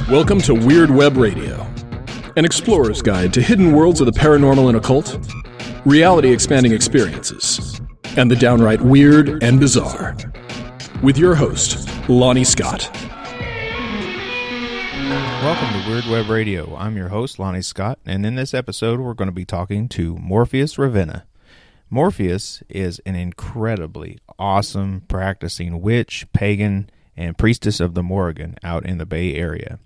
Welcome to Weird Web Radio, an explorer's guide to hidden worlds of the paranormal and occult, reality-expanding experiences, and the downright weird and bizarre. With your host, Lonnie Scott. Welcome to Weird Web Radio. I'm your host, Lonnie Scott, and in this episode we're going to be talking to Morpheus Ravenna. Morpheus is an incredibly awesome practicing witch, pagan, and priestess of the Morrigan out in the Bay Area.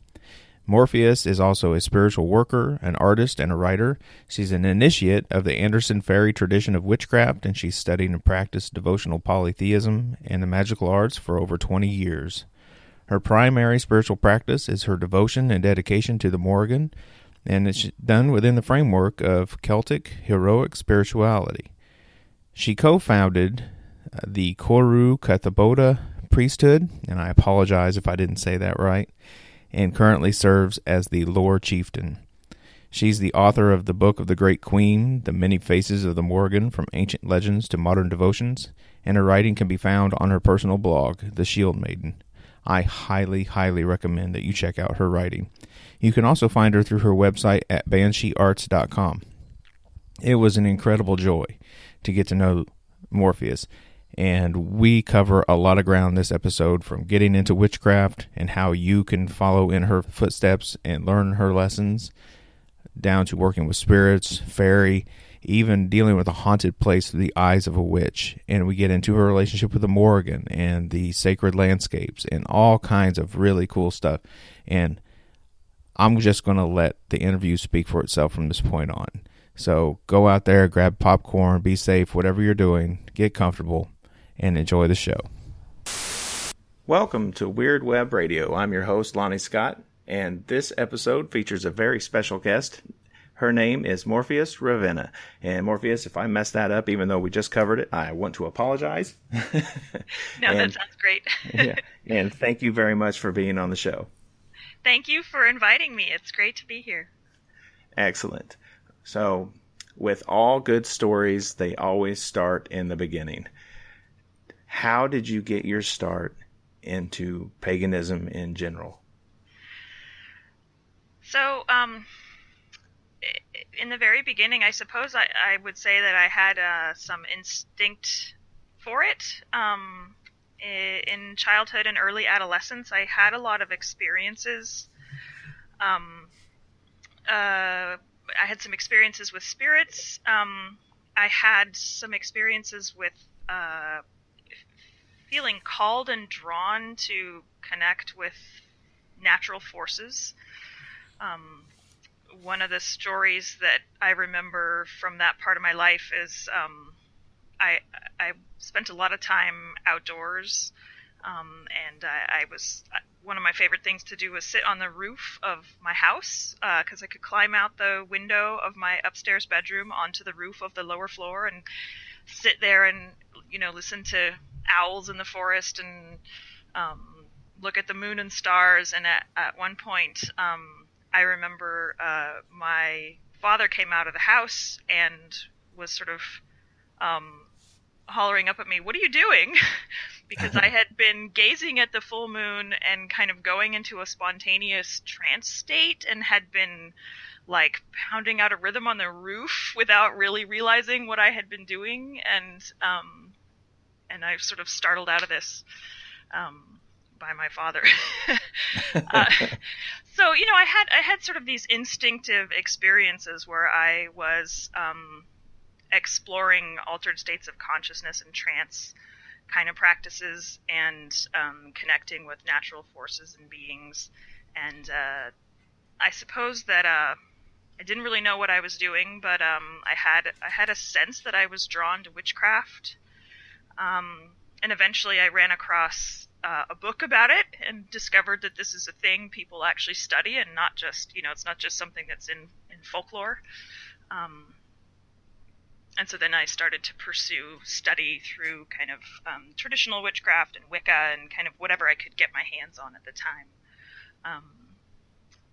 Morpheus is also a spiritual worker, an artist, and a writer. She's an initiate of the Anderson Feri tradition of witchcraft, and she's studied and practiced devotional polytheism and the magical arts for over 20 years. Her primary spiritual practice is her devotion and dedication to the Morrigan, and it's done within the framework of Celtic heroic spirituality. She co-founded the Coru Priesthood, and I apologize if I didn't say that right, and currently serves as the Lore Chieftain. She's the author of the Book of the Great Queen, The Many Faces of the Morrigan from Ancient Legends to Modern Devotions, and her writing can be found on her personal blog, The Shield Maiden. I highly, highly recommend that you check out her writing. You can also find her through her website at bansheearts.com. It was an incredible joy to get to know Morpheus, and we cover a lot of ground this episode, from getting into witchcraft and how you can follow in her footsteps and learn her lessons, down to working with spirits, fairy, even dealing with a haunted place through the eyes of a witch. And we get into her relationship with the Morrigan and the sacred landscapes and all kinds of really cool stuff. And I'm just going to let the interview speak for itself from this point on. So go out there, grab popcorn, be safe, whatever you're doing, get comfortable, and enjoy the show. Welcome to Weird Web Radio. I'm your host, Lonnie Scott, and this episode features a very special guest. Her name is Morpheus Ravenna. And Morpheus, if I messed that up, even though we just covered it, I want to apologize. No, that sounds great. Yeah, and thank you very much for being on the show. Thank you for inviting me. It's great to be here. Excellent. So, with all good stories, they always start in the beginning. How did you get your start into paganism in general? So, in the very beginning, I suppose I would say that I had some instinct for it. In childhood and early adolescence, I had a lot of experiences. I had some experiences with spirits. I had some experiences with feeling called and drawn to connect with natural forces. One of the stories that I remember from that part of my life is I spent a lot of time outdoors, and I was one of my favorite things to do was sit on the roof of my house, because I could climb out the window of my upstairs bedroom onto the roof of the lower floor and sit there and listen to owls in the forest and look at the moon and stars. And at one point, I remember my father came out of the house and was sort of hollering up at me, "What are you doing?" Because I had been gazing at the full moon and kind of going into a spontaneous trance state and had been like pounding out a rhythm on the roof without really realizing what I had been doing. And I was sort of startled out of this by my father. So, I had sort of these instinctive experiences where I was exploring altered states of consciousness and trance kind of practices, and connecting with natural forces and beings. And I suppose that I didn't really know what I was doing, but I had a sense that I was drawn to witchcraft. And eventually I ran across a book about it and discovered that this is a thing people actually study, and not just, it's not just something that's in folklore. And so then I started to pursue study through kind of traditional witchcraft and Wicca and kind of whatever I could get my hands on at the time.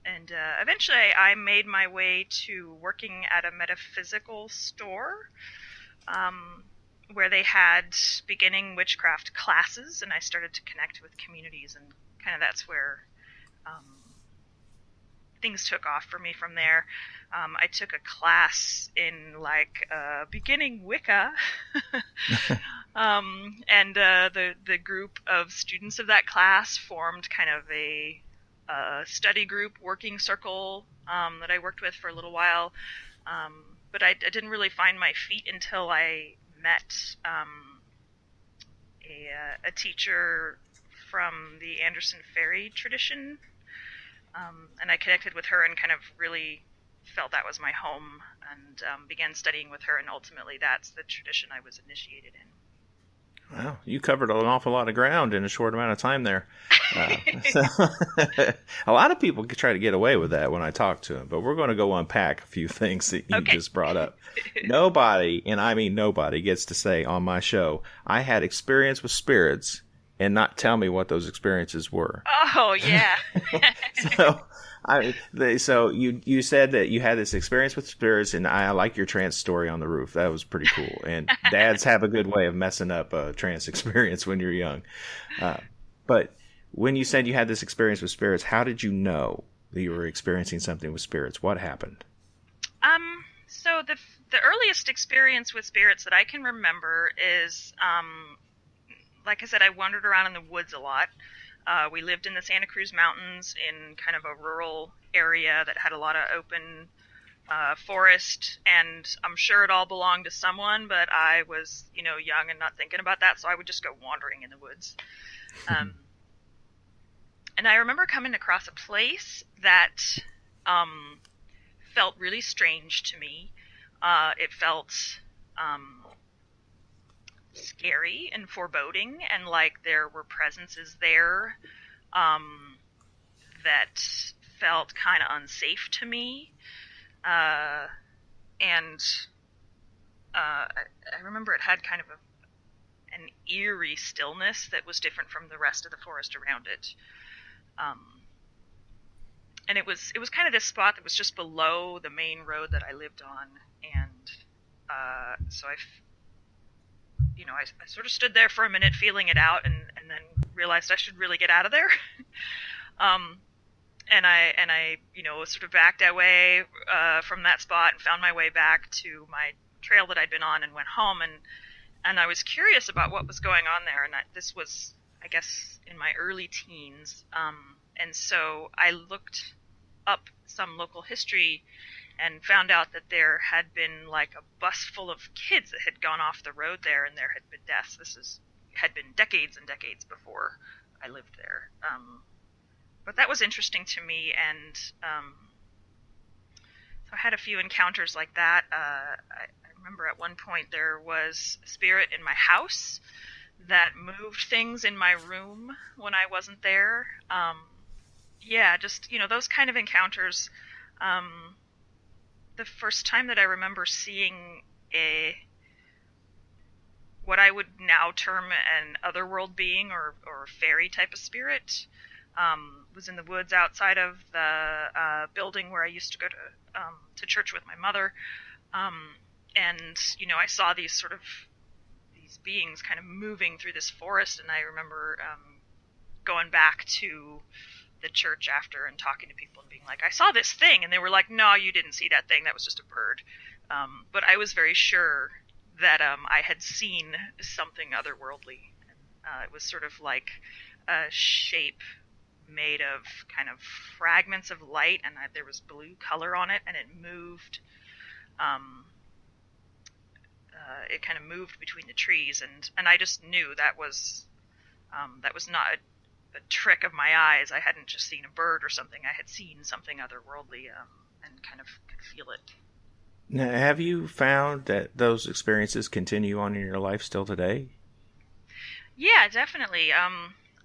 And eventually I made my way to working at a metaphysical store, where they had beginning witchcraft classes, and I started to connect with communities, and kind of that's where things took off for me from there. I took a class in beginning Wicca, and the group of students of that class formed kind of a study group, working circle that I worked with for a little while. But I didn't really find my feet until I met a teacher from the Anderson Feri tradition, and I connected with her and kind of really felt that was my home, and began studying with her, and ultimately that's the tradition I was initiated in. Wow, you covered an awful lot of ground in a short amount of time there. So a lot of people try to get away with that when I talk to them, but we're going to go unpack a few things that you just brought up. Nobody, and I mean nobody, gets to say on my show, I had experience with spirits, and not tell me what those experiences were. Oh, yeah. So you said that you had this experience with spirits, and I like your trance story on the roof. That was pretty cool. And dads have a good way of messing up a trance experience when you're young. But when you said you had this experience with spirits, how did you know that you were experiencing something with spirits? What happened? So the earliest experience with spirits that I can remember is, like I said, I wandered around in the woods a lot. We lived in the Santa Cruz Mountains in kind of a rural area that had a lot of open forest, and I'm sure it all belonged to someone, but I was, young and not thinking about that, so I would just go wandering in the woods. And I remember coming across a place that felt really strange to me. It felt scary and foreboding, and like there were presences there that felt kind of unsafe to me. I remember it had kind of an eerie stillness that was different from the rest of the forest around it. And it was kind of this spot that was just below the main road that I lived on, and so I sort of stood there for a minute feeling it out, and then realized I should really get out of there. And I sort of backed away from that spot and found my way back to my trail that I'd been on and went home, and I was curious about what was going on there, and this was, I guess, in my early teens, and so I looked up some local history and found out that there had been like a bus full of kids that had gone off the road there, and there had been deaths. Had been decades and decades before I lived there. But that was interesting to me, and so I had a few encounters like that. I remember at one point there was a spirit in my house that moved things in my room when I wasn't there. Just those kind of encounters. The first time that I remember seeing what I would now term an otherworld being or fairy type of spirit was in the woods outside of the building where I used to go to church with my mother, and I saw these beings kind of moving through this forest, and I remember going back to the church after and talking to people and being like, I saw this thing, and they were like, no, you didn't see that thing, that was just a bird. But I was very sure that I had seen something otherworldly. It was sort of like a shape made of kind of fragments of light, and there was blue color on it, and it moved. It kind of moved between the trees, and I just knew that was not a trick of my eyes. I hadn't just seen a bird or something. I had seen something otherworldly, and kind of could feel it. Now, have you found that those experiences continue on in your life still today? Yeah, definitely.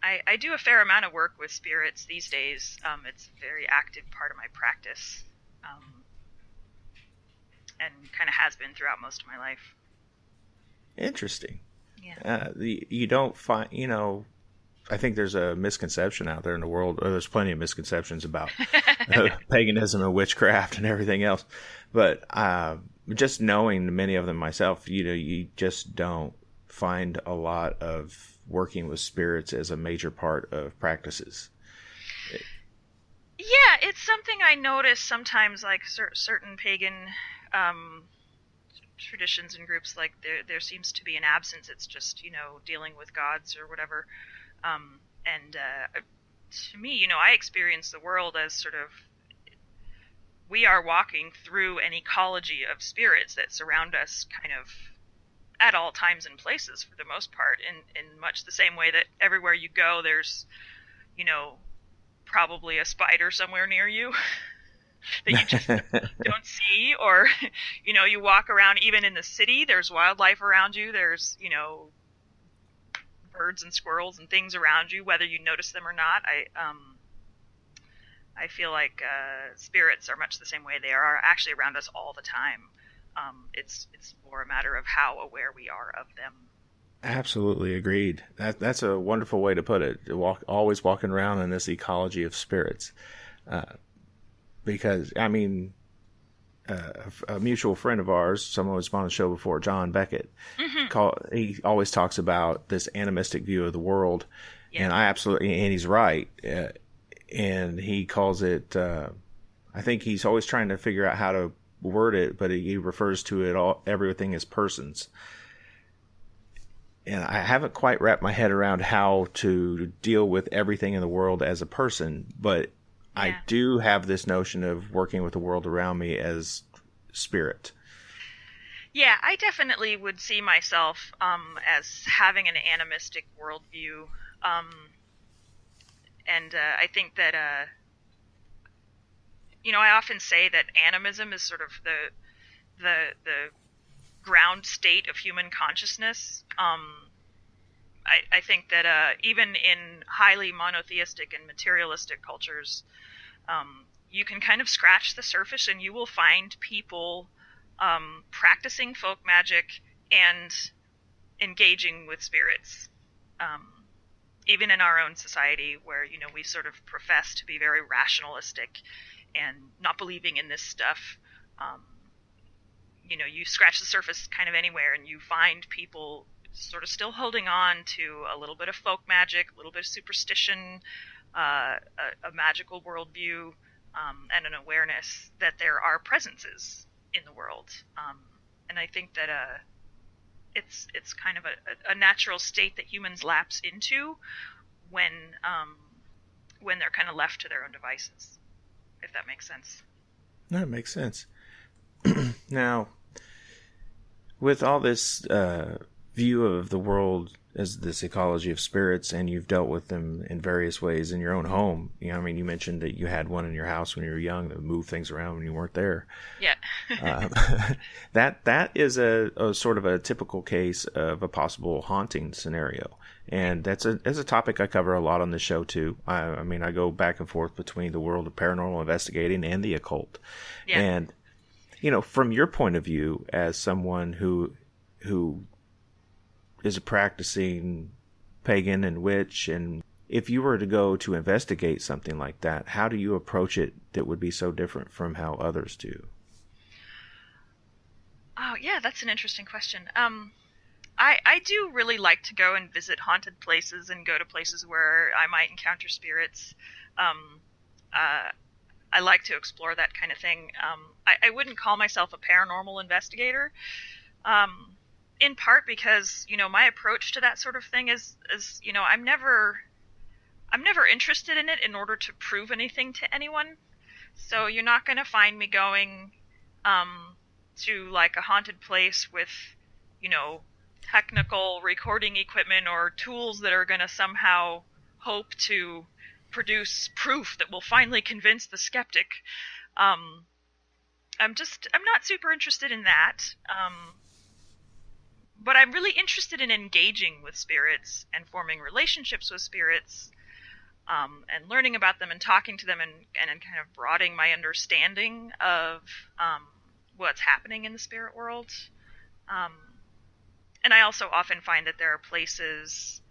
I do a fair amount of work with spirits these days. It's a very active part of my practice, and kind of has been throughout most of my life. Interesting. Yeah. You don't find, I think there's a misconception out there in the world, or there's plenty of misconceptions about paganism and witchcraft and everything else. But just knowing many of them myself, you just don't find a lot of working with spirits as a major part of practices. Yeah, it's something I notice sometimes, like certain pagan um, traditions and groups, like there seems to be an absence. It's just, dealing with gods or whatever. And to me, I experience the world as sort of, we are walking through an ecology of spirits that surround us kind of at all times and places, for the most part, in much the same way that everywhere you go, there's, probably a spider somewhere near you that you just don't see. Or, you walk around, even in the city, there's wildlife around you. There's, birds and squirrels and things around you, whether you notice them or not. I feel like spirits are much the same way. They are actually around us all the time. It's more a matter of how aware we are of them. Absolutely agreed. That's a wonderful way to put it. Always walking around in this ecology of spirits, because I mean, a mutual friend of ours, someone who's been on the show before, John Beckett, he always talks about this animistic view of the world, and and he's right. And he calls it, I think he's always trying to figure out how to word it, but he refers to it all, everything as persons. And I haven't quite wrapped my head around how to deal with everything in the world as a person, but I do have this notion of working with the world around me as spirit. Yeah, I definitely would see myself as having an animistic worldview. And I think that, I often say that animism is sort of the ground state of human consciousness. I think that even in highly monotheistic and materialistic cultures, you can kind of scratch the surface and you will find people practicing folk magic and engaging with spirits. Even in our own society, where we sort of profess to be very rationalistic and not believing in this stuff, you scratch the surface kind of anywhere and you find people sort of still holding on to a little bit of folk magic, a little bit of superstition, a magical worldview, and an awareness that there are presences in the world. And I think that it's kind of a natural state that humans lapse into when they're kind of left to their own devices, if that makes sense. That makes sense. Now, with all this view of the world as this ecology of spirits, and you've dealt with them in various ways in your own home. I mean, you mentioned that you had one in your house when you were young that moved things around when you weren't there. Yeah. That is a sort of a typical case of a possible haunting scenario. And that's a topic I cover a lot on the show too. I mean, I go back and forth between the world of paranormal investigating and the occult. Yeah. And, from your point of view as someone who is a practicing pagan and witch, and if you were to go to investigate something like that, how do you approach it that would be so different from how others do? Oh, yeah, that's an interesting question. I do really like to go and visit haunted places and go to places where I might encounter spirits. I like to explore that kind of thing. I wouldn't call myself a paranormal investigator. In part because, my approach to that sort of thing is I'm never interested in it in order to prove anything to anyone. So you're not going to find me going to like a haunted place with, technical recording equipment or tools that are going to somehow hope to produce proof that will finally convince the skeptic. I'm not super interested in that. But I'm really interested in engaging with spirits and forming relationships with spirits, and learning about them and talking to them and kind of broadening my understanding of what's happening in the spirit world. And I also often find that there are places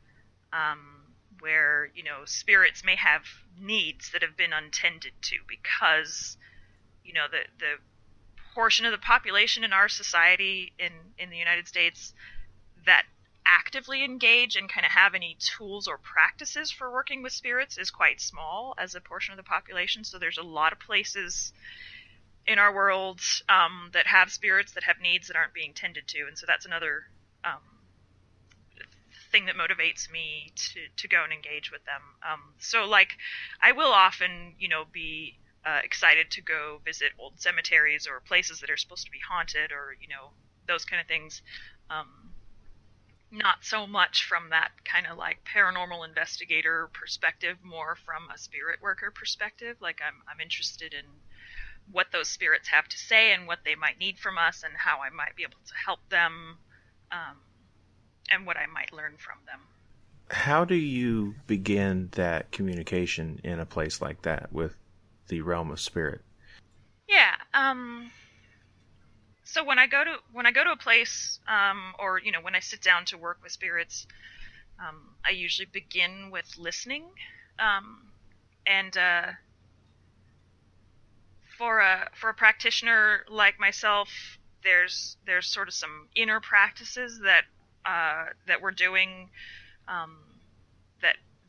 where, spirits may have needs that have been untended to because, the portion of the population in our society in the United States that actively engage and kind of have any tools or practices for working with spirits is quite small as a portion of the population. So there's a lot of places in our world that have spirits that have needs that aren't being tended to, and so that's another thing that motivates me to go and engage with them. So like, I will often, be excited to go visit old cemeteries or places that are supposed to be haunted, or those kind of things. Not so much from that kind of like paranormal investigator perspective, more from a spirit worker perspective. Like I'm interested in what those spirits have to say and what they might need from us and how I might be able to help them, and what I might learn from them. How do you begin that communication in a place like that with the realm of spirit? Yeah. So when I go to a place, or when I sit down to work with spirits, I usually begin with listening, and for a practitioner like myself, there's sort of some inner practices that we're doing,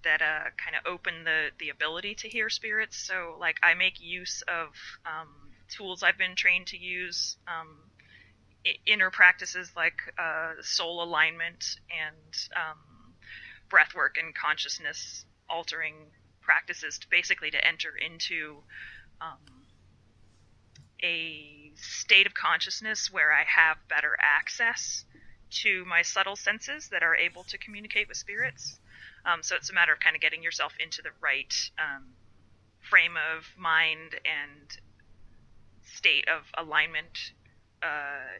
that kind of open the ability to hear spirits. So like I make use of tools I've been trained to use, inner practices like soul alignment and breath work and consciousness altering practices to basically to enter into a state of consciousness where I have better access to my subtle senses that are able to communicate with spirits. So it's a matter of kind of getting yourself into the right frame of mind and state of alignment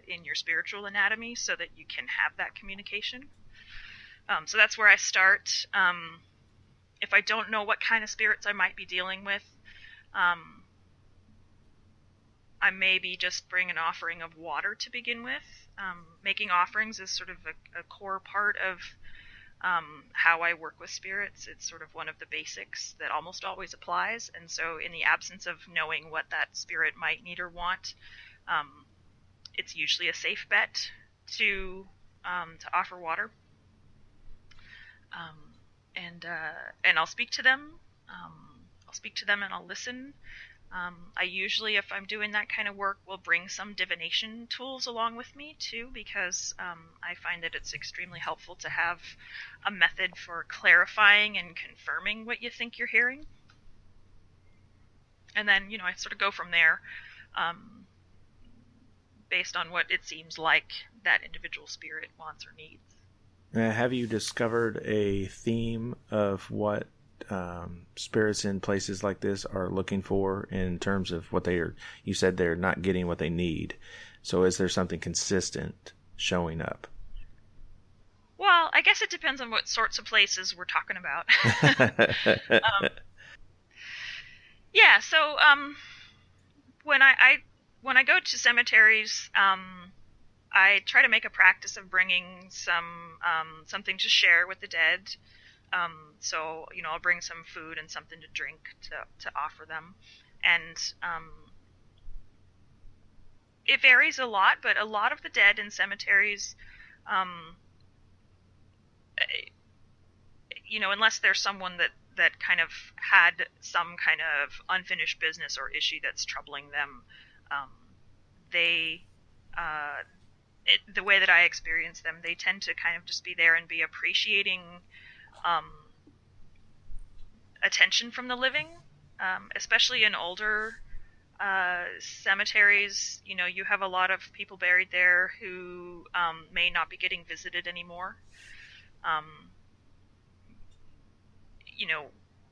in your spiritual anatomy so that you can have that communication. So that's where I start. If I don't know what kind of spirits I might be dealing with, I maybe just bring an offering of water to begin with. Making offerings is sort of a core part of how I work with spirits. It's sort of one of the basics that almost always applies. And so in the absence of knowing what that spirit might need or want, it's usually a safe bet to offer water. And I'll speak to them. And I'll listen. I usually, if I'm doing that kind of work, will bring some divination tools along with me too, because I find that it's extremely helpful to have a method for clarifying and confirming what you think you're hearing. And then, I sort of go from there, based on what it seems like that individual spirit wants or needs. Have you discovered a theme of what spirits in places like this are looking for in terms of what you said they're not getting what they need. So is there something consistent showing up? Well, I guess it depends on what sorts of places we're talking about. Yeah, so when I go to cemeteries, I try to make a practice of bringing something to share with the dead. So, I'll bring some food and something to drink to offer them. And it varies a lot, but a lot of the dead in cemeteries, unless there's someone that kind of had some kind of unfinished business or issue that's troubling them, the way that I experience them, they tend to kind of just be there and be appreciating attention from the living, especially in older cemeteries. You have a lot of people buried there who may not be getting visited anymore.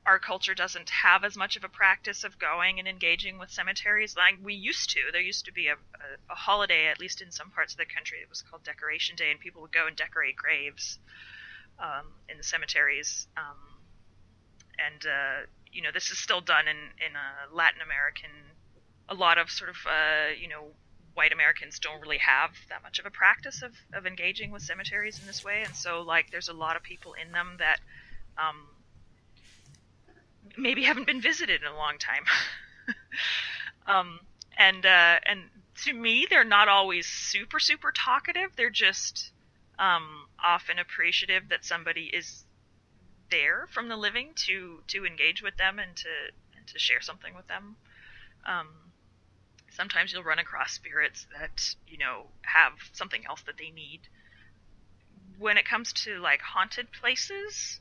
Our culture doesn't have as much of a practice of going and engaging with cemeteries like we used to. There used to be a holiday, at least in some parts of the country, it was called Decoration Day, and people would go and decorate graves in the cemeteries. This is still done in Latin American. A lot of sort of, white Americans don't really have that much of a practice of engaging with cemeteries in this way. And so, there's a lot of people in them that maybe haven't been visited in a long time. And to me, they're not always super, super talkative. They're just often appreciative that somebody is there from the living to engage with them and to share something with them. Sometimes you'll run across spirits that, have something else that they need. When it comes to like haunted places,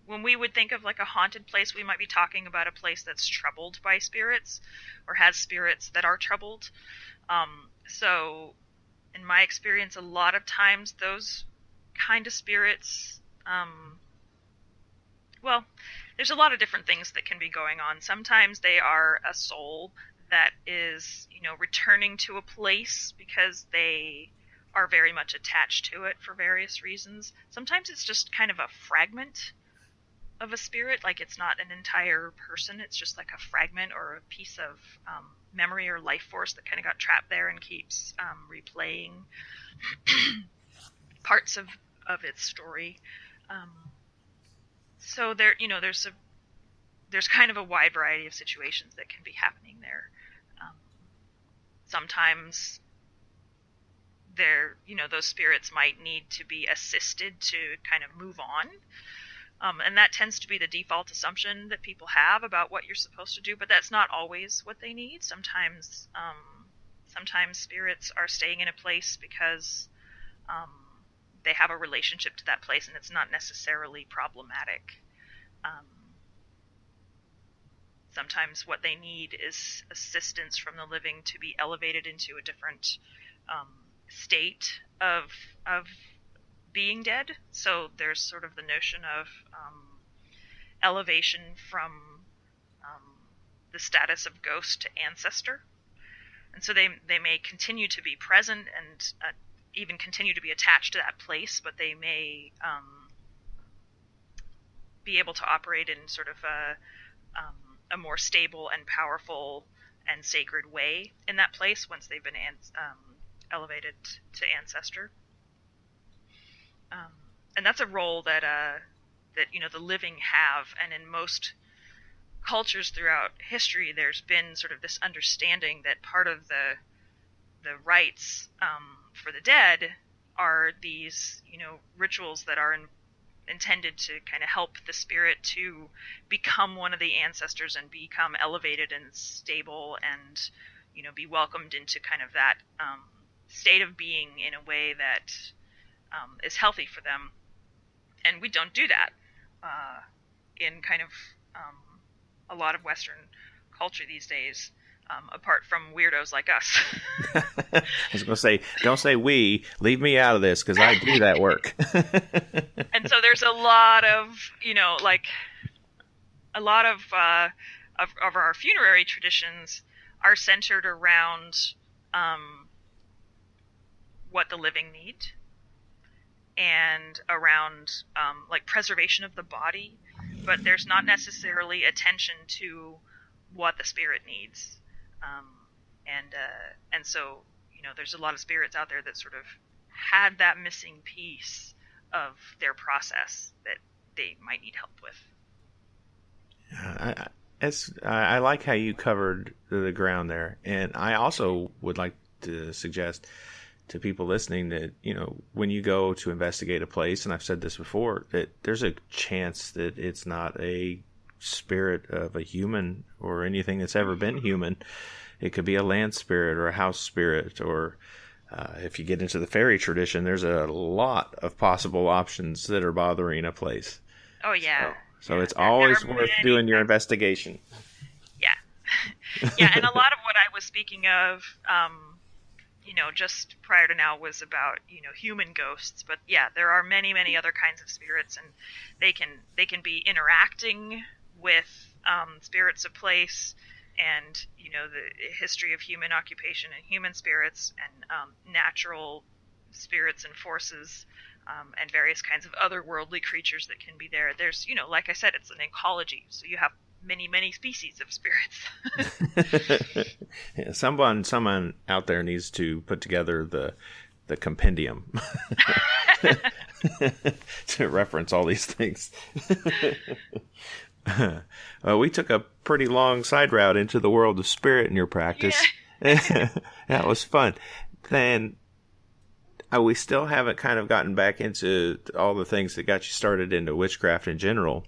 when we would think of like a haunted place, we might be talking about a place that's troubled by spirits or has spirits that are troubled. So in my experience, a lot of times those kind of spirits, well, there's a lot of different things that can be going on. Sometimes they are a soul that is, returning to a place because they are very much attached to it for various reasons. Sometimes it's just kind of a fragment of a spirit, like it's not an entire person, it's just like a fragment or a piece of memory or life force that kind of got trapped there and keeps replaying parts of its story. So there, there's kind of a wide variety of situations that can be happening there. Sometimes those spirits might need to be assisted to kind of move on. And that tends to be the default assumption that people have about what you're supposed to do, but that's not always what they need. Sometimes spirits are staying in a place because they have a relationship to that place, and it's not necessarily problematic. Sometimes what they need is assistance from the living to be elevated into a different state of being dead. So there's sort of the notion of elevation from the status of ghost to ancestor. And so they may continue to be present and even continue to be attached to that place, but they may be able to operate in sort of a more stable and powerful and sacred way in that place once they've been elevated to ancestor. And that's a role that the living have, and in most cultures throughout history, there's been sort of this understanding that part of the rites for the dead are these rituals that are intended to kind of help the spirit to become one of the ancestors and become elevated and stable and be welcomed into kind of that state of being in a way that is healthy for them. And we don't do that in kind of a lot of Western culture these days, apart from weirdos like us. I was going to say, don't say we, leave me out of this, because I do that work. And so there's a lot of, a lot of our funerary traditions are centered around what the living need, and around preservation of the body, but there's not necessarily attention to what the spirit needs. And so there's a lot of spirits out there that sort of had that missing piece of their process that they might need help with. I like how you covered the ground there, and I also would like to suggest to people listening that, when you go to investigate a place, and I've said this before, that there's a chance that it's not a spirit of a human or anything that's ever been human. It could be a land spirit or a house spirit, or if you get into the fairy tradition, there's a lot of possible options that are bothering a place. Oh, yeah. So it's always worth doing your investigation. Yeah. Yeah, and a lot of what I was speaking of, just prior to now was about, human ghosts. But yeah, there are many, many other kinds of spirits, and they can be interacting with spirits of place, and, the history of human occupation and human spirits, and natural spirits and forces, and various kinds of otherworldly creatures that can be there. There's, like I said, it's an ecology, so you have many, many species of spirits. Yeah, someone out there needs to put together the compendium to reference all these things. We took a pretty long side route into the world of spirit in your practice. Yeah. That was fun. Then we still haven't kind of gotten back into all the things that got you started into witchcraft in general.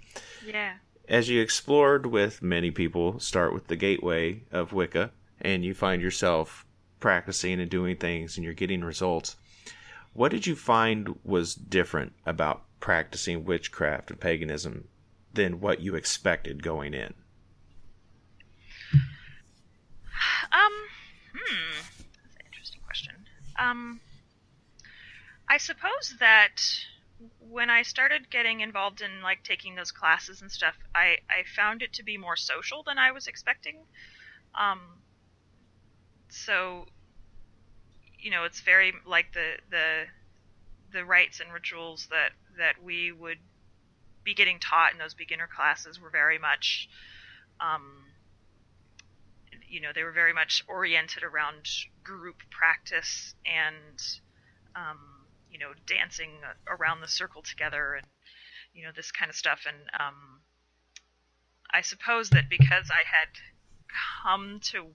Yeah. As you explored with many people, start with the gateway of Wicca, and you find yourself practicing and doing things and you're getting results. What did you find was different about practicing witchcraft and paganism than what you expected going in? That's an interesting question. I suppose that when I started getting involved in like taking those classes and stuff, I found it to be more social than I was expecting. So, you know, it's very like the rites and rituals that we would be getting taught in those beginner classes were very much, you know, they were very much oriented around group practice and, you know, dancing around the circle together and, you know, this kind of stuff. And I suppose that because I had come to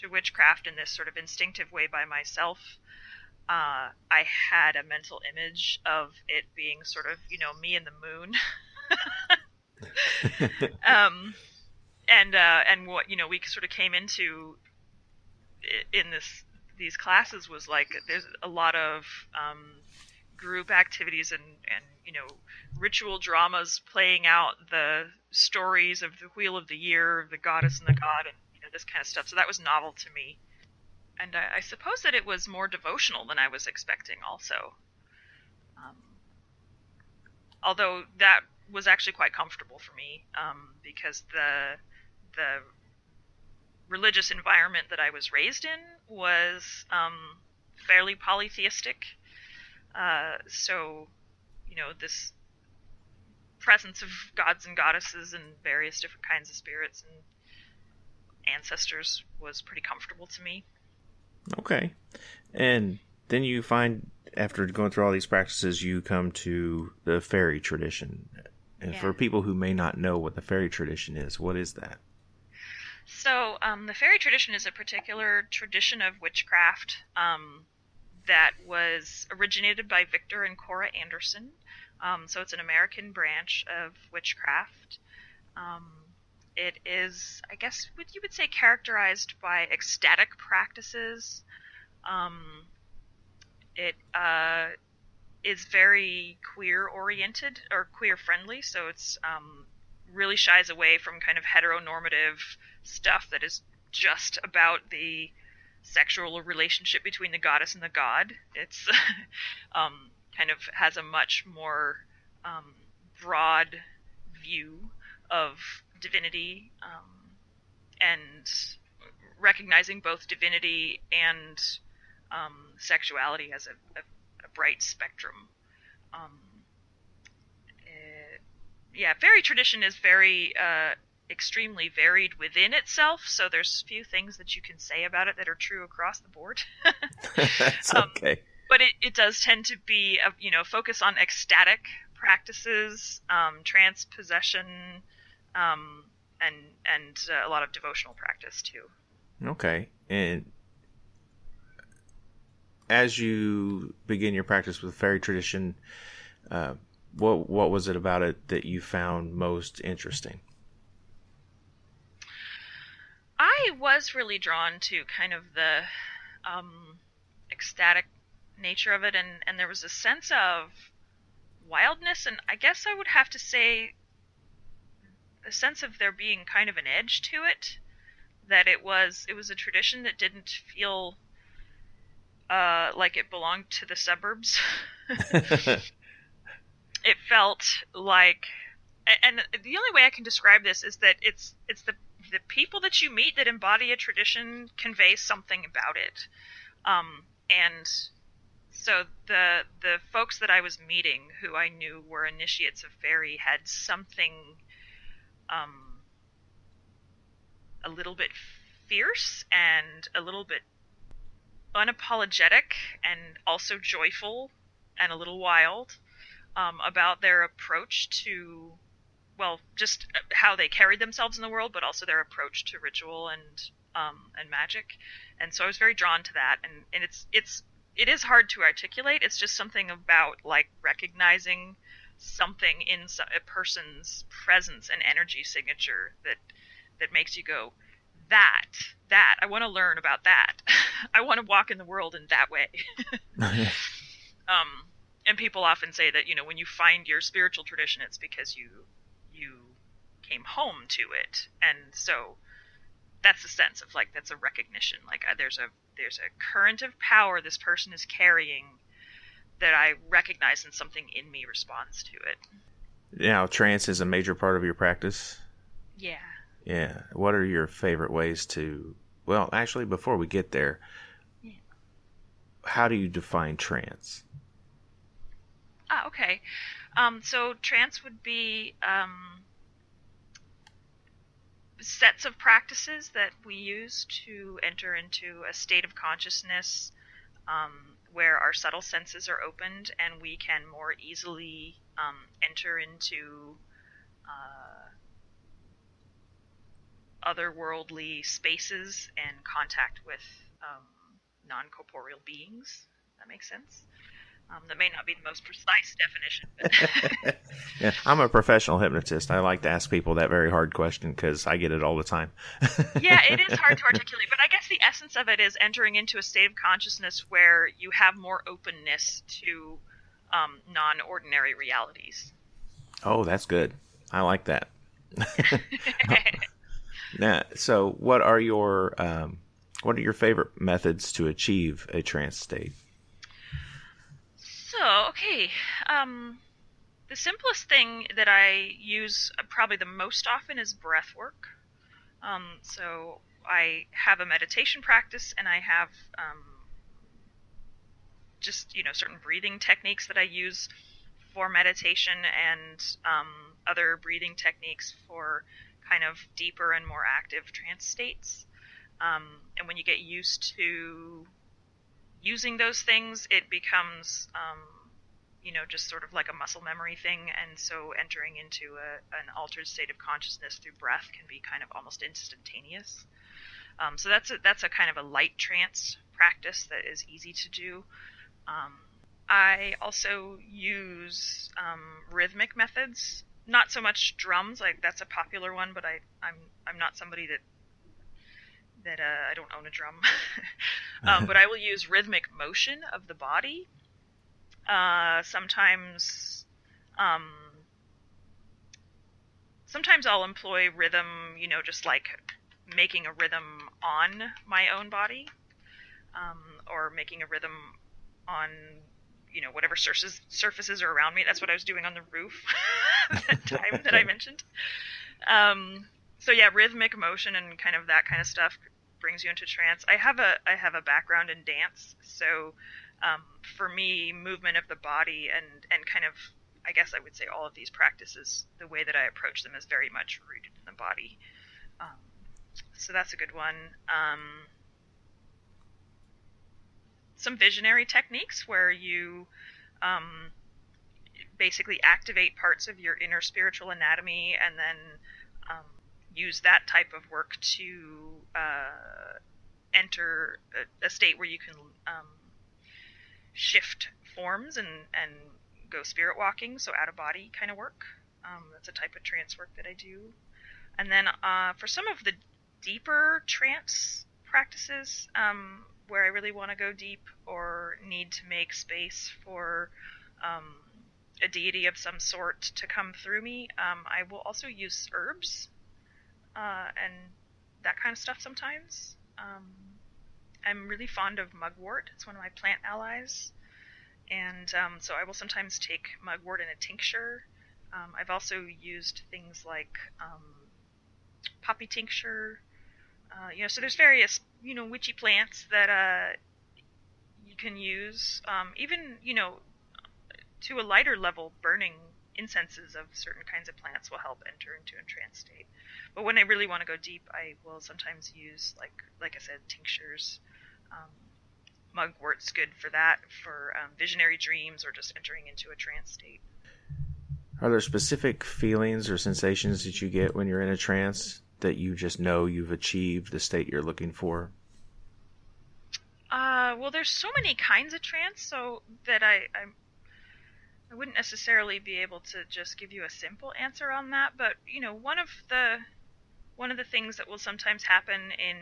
witchcraft in this sort of instinctive way by myself, I had a mental image of it being sort of, you know, me and the moon. And what, you know, we sort of came into in these classes was like there's a lot of group activities and you know, ritual dramas playing out the stories of the Wheel of the Year, the goddess and the god, and you know, this kind of stuff. So that was novel to me. And I suppose that it was more devotional than I was expecting also. Although that was actually quite comfortable for me, because the religious environment that I was raised in was fairly polytheistic. So, you know, this presence of gods and goddesses and various different kinds of spirits and ancestors was pretty comfortable to me. Okay. And then you find, after going through all these practices, you come to the Feri tradition. And for people who may not know what the Feri tradition is, what is that? So, the Feri tradition is a particular tradition of witchcraft that was originated by Victor and Cora Anderson. So it's an American branch of witchcraft. It is, I guess, what you would say, characterized by ecstatic practices. It is very queer-oriented, or queer-friendly, so it's really shies away from kind of heteronormative stuff that is just about the sexual relationship between the goddess and the god. It's kind of has a much more broad view of divinity, and recognizing both divinity and sexuality as a bright spectrum. Fairy tradition is very extremely varied within itself, so there's few things that you can say about it that are true across the board. That's okay. But it does tend to be a, you know, focus on ecstatic practices, trance possession, and a lot of devotional practice too. Okay. And as you begin your practice with fairy tradition, what was it about it that you found most interesting? I was really drawn to kind of the ecstatic nature of it, and there was a sense of wildness, and I guess I would have to say a sense of there being kind of an edge to it, that it was a tradition that didn't feel like it belonged to the suburbs. It felt like, and the only way I can describe this is that it's the people that you meet that embody a tradition convey something about it. And so the folks that I was meeting, who I knew were initiates of Feri, had something a little bit fierce and a little bit unapologetic and also joyful and a little wild about their approach to, well, just how they carried themselves in the world, but also their approach to ritual and magic. And so I was very drawn to that, and it is hard to articulate. It's just something about like recognizing something in a person's presence and energy signature that makes you go, that I want to learn about that. I want to walk in the world in that way. And people often say that, when you find your spiritual tradition, it's because you came home to it. And so that's the sense of like, that's a recognition. Like there's a current of power this person is carrying that I recognize, and something in me responds to it. Now, trance is a major part of your practice? Yeah. Yeah. What are your favorite ways to... Well, actually, before we get there, how do you define trance? Okay. So trance would be sets of practices that we use to enter into a state of consciousness where our subtle senses are opened and we can more easily enter into otherworldly spaces and contact with non-corporeal beings. That makes sense? That may not be the most precise definition. But Yeah, I'm a professional hypnotist. I like to ask people that very hard question because I get it all the time. Yeah, it is hard to articulate, but I guess the essence of it is entering into a state of consciousness where you have more openness to non-ordinary realities. Oh, that's good. I like that. Now, so what are your favorite methods to achieve a trance state? So, okay, the simplest thing that I use probably the most often is breath work. So I have a meditation practice, and I have just, certain breathing techniques that I use for meditation, and other breathing techniques for kind of deeper and more active trance states. And when you get used to using those things, it becomes, just sort of like a muscle memory thing. And so entering into an altered state of consciousness through breath can be kind of almost instantaneous. So that's a kind of a light trance practice that is easy to do. I also use rhythmic methods. Not so much drums, like that's a popular one, but I'm not somebody that I don't own a drum. But I will use rhythmic motion of the body. Sometimes I'll employ rhythm, just like making a rhythm on my own body, or making a rhythm on, whatever surfaces are around me. That's what I was doing on the roof that time that I mentioned. So yeah, rhythmic motion and kind of that kind of stuff brings you into trance. I have a background in dance, so for me, movement of the body and kind of, I guess I would say all of these practices, the way that I approach them is very much rooted in the body. So that's a good one. Some visionary techniques where you basically activate parts of your inner spiritual anatomy and then use that type of work to enter a state where you can shift forms and go spirit walking, so out of body kind of work. That's a type of trance work that I do. And then for some of the deeper trance practices, where I really want to go deep or need to make space for a deity of some sort to come through me, I will also use herbs and that kind of stuff sometimes. I'm really fond of mugwort. It's one of my plant allies. And so I will sometimes take mugwort in a tincture. I've also used things like poppy tincture. So there's various, witchy plants that you can use. Even, to a lighter level, burning incenses of certain kinds of plants will help enter into a trance state. But when I really want to go deep, I will sometimes use, like I said, tinctures. Mugwort's good for that, for visionary dreams or just entering into a trance state. Are there specific feelings or sensations that you get when you're in a trance that you just know you've achieved the state you're looking for? Well, there's so many kinds of trance, so that I wouldn't necessarily be able to just give you a simple answer on that. But one of the things that will sometimes happen in,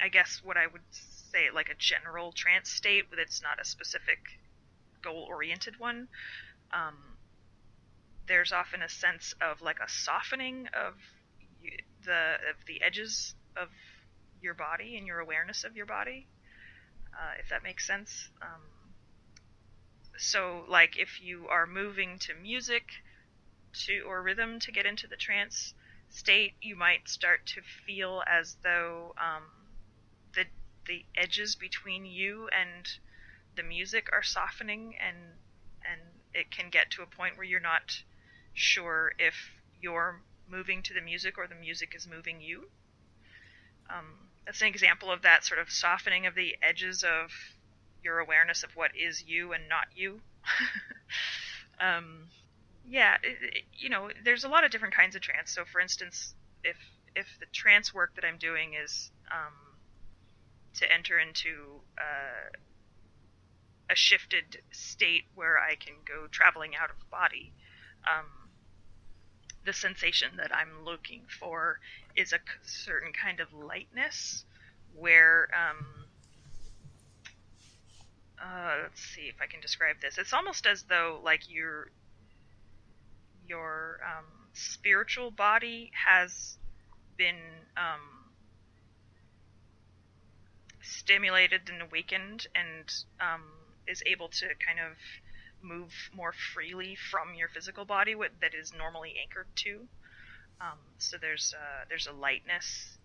I guess what I would say like a general trance state, but it's not a specific goal-oriented one. There's often a sense of like a softening of the edges of your body and your awareness of your body, if that makes sense. So like if you are moving to music or rhythm to get into the trance state, you might start to feel as though the edges between you and the music are softening, and it can get to a point where you're not sure if you're moving to the music or the music is moving you. That's an example of that sort of softening of the edges of your awareness of what is you and not you. There's a lot of different kinds of trance. So for instance, if the trance work that I'm doing is to enter into a shifted state where I can go traveling out of the body, the sensation that I'm looking for is a certain kind of lightness where, let's see if I can describe this. It's almost as though like your spiritual body has been stimulated and awakened and is able to kind of move more freely from your physical body that is normally anchored to. So there's a lightness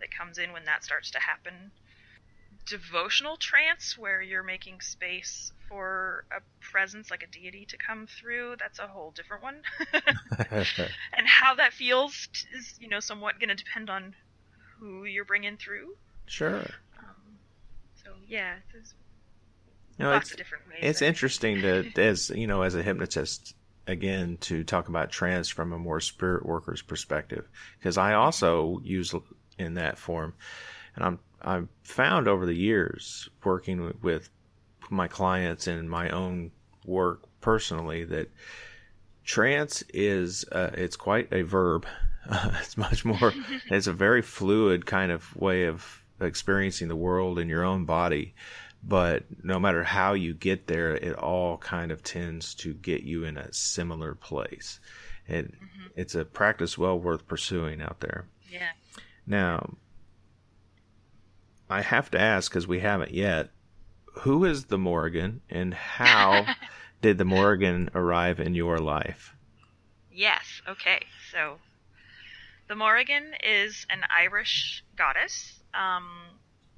that comes in when that starts to happen. Devotional trance, where you're making space for a presence like a deity to come through, that's a whole different one. And how that feels is, somewhat going to depend on who you're bringing through. Sure. So yeah, there's lots of different ways. It's interesting to, as a hypnotist, again, to talk about trance from a more spirit worker's perspective, because I also use in that form, and I've found over the years working with my clients and my own work personally that trance is it's quite a verb. It's much more. It's a very fluid kind of way of experiencing the world in your own body. But no matter how you get there, it all kind of tends to get you in a similar place. It's a practice well worth pursuing out there. Yeah. Now, I have to ask, because we haven't yet, who is the Morrigan, and how did the Morrigan arrive in your life? Yes, okay. So, the Morrigan is an Irish goddess.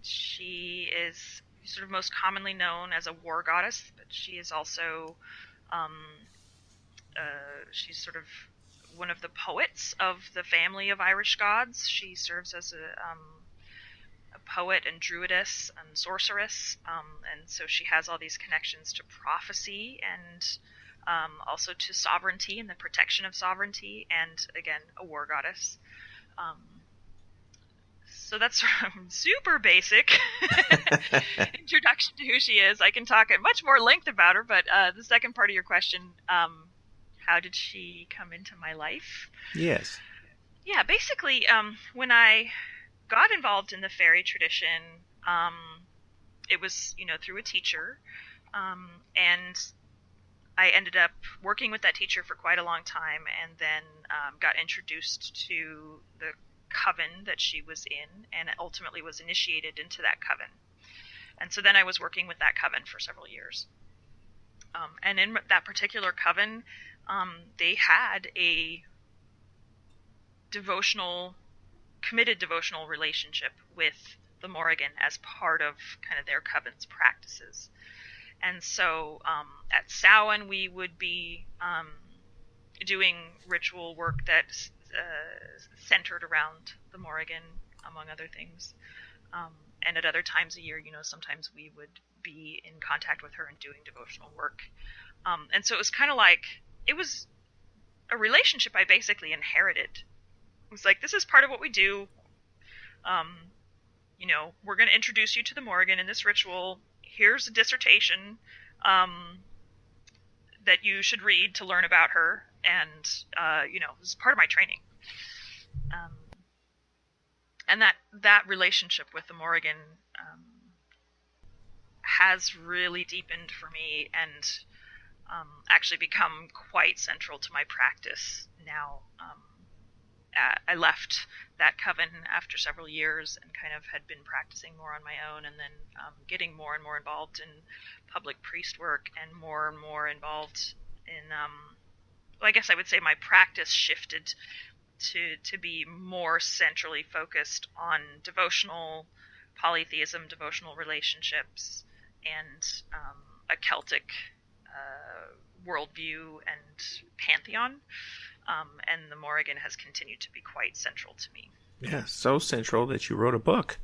She is sort of most commonly known as a war goddess, but she is also, she's sort of one of the poets of the family of Irish gods. She serves as a poet and druidess and sorceress, and so she has all these connections to prophecy and also to sovereignty and the protection of sovereignty, and again, a war goddess. So that's sort of super basic introduction to who she is. I can talk at much more length about her, but the second part of your question, how did she come into my life? Yes. Yeah, basically, when I got involved in the Feri tradition, it was, through a teacher, and I ended up working with that teacher for quite a long time, and then got introduced to the coven that she was in, and ultimately was initiated into that coven. And so then I was working with that coven for several years. And in that particular coven, they had a committed devotional relationship with the Morrigan as part of kind of their coven's practices. And so at Samhain, we would be doing ritual work that centered around the Morrigan, among other things. And at other times a year, sometimes we would be in contact with her and doing devotional work. And so it was kind of like, it was a relationship I basically inherited. It was like, this is part of what we do. we're going to introduce you to the Morrigan in this ritual. Here's a dissertation that you should read to learn about her. And, this is part of my training. And that relationship with the Morrigan has really deepened for me and actually become quite central to my practice now. I left that coven after several years and kind of had been practicing more on my own, and then getting more and more involved in public priest work and more involved in, I guess I would say my practice shifted to be more centrally focused on devotional polytheism, devotional relationships, and a Celtic worldview and pantheon. And the Morrigan has continued to be quite central to me. Yeah, so central that you wrote a book.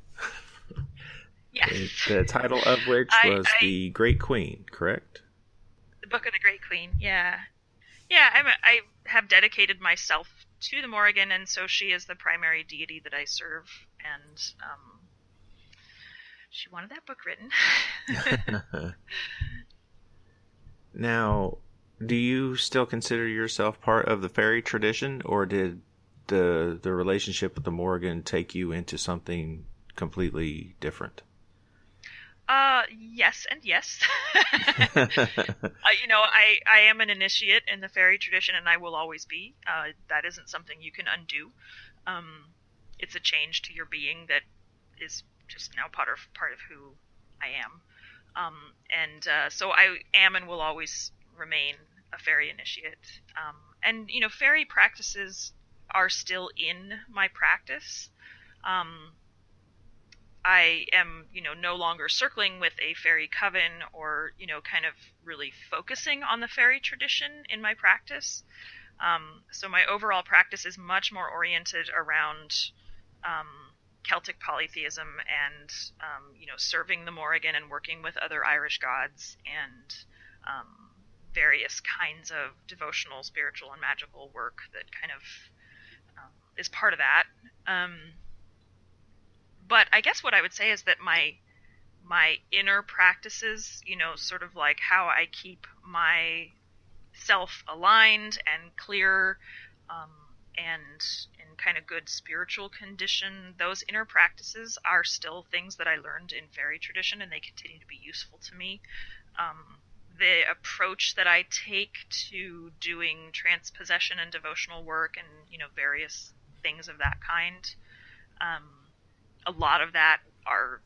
Yes. The title of which was The Great Queen, correct? The Book of the Great Queen, yeah. Yeah, I have dedicated myself to the Morrigan, and so she is the primary deity that I serve, and she wanted that book written. Now, do you still consider yourself part of the Feri tradition, or did the relationship with the Morrigan take you into something completely different? Yes and yes. I am an initiate in the Feri tradition, and I will always be. That isn't something you can undo. It's a change to your being that is just now part of who I am. So I am and will always remain a Feri initiate. And Feri practices are still in my practice. I am, no longer circling with a Feri coven or, kind of really focusing on the Feri tradition in my practice. So my overall practice is much more oriented around Celtic polytheism and, serving the Morrigan and working with other Irish gods and various kinds of devotional, spiritual, and magical work that kind of is part of that. But I guess what I would say is that my inner practices, sort of like how I keep myself aligned and clear, and in kind of good spiritual condition, those inner practices are still things that I learned in Feri tradition, and they continue to be useful to me. The approach that I take to doing trance possession and devotional work and, various things of that kind, a lot of that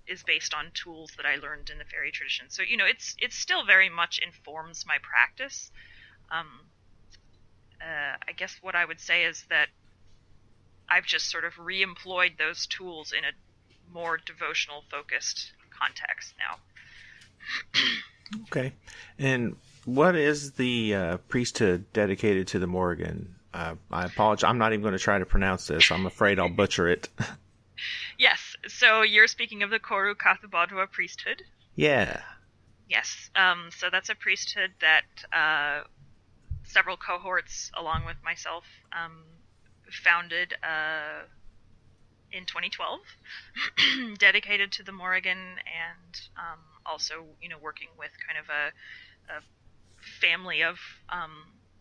is based on tools that I learned in the Feri tradition. So, it's still very much informs my practice. I guess what I would say is that I've just sort of re-employed those tools in a more devotional focused context now. Okay. And what is the priesthood dedicated to the Morrigan? I apologize. I'm not even going to try to pronounce this. I'm afraid I'll butcher it. Yes. So you're speaking of the Coru Priesthood? Yeah. Yes. So that's a priesthood that several cohorts, along with myself, founded in 2012, dedicated to the Morrigan, and also, working with kind of a family of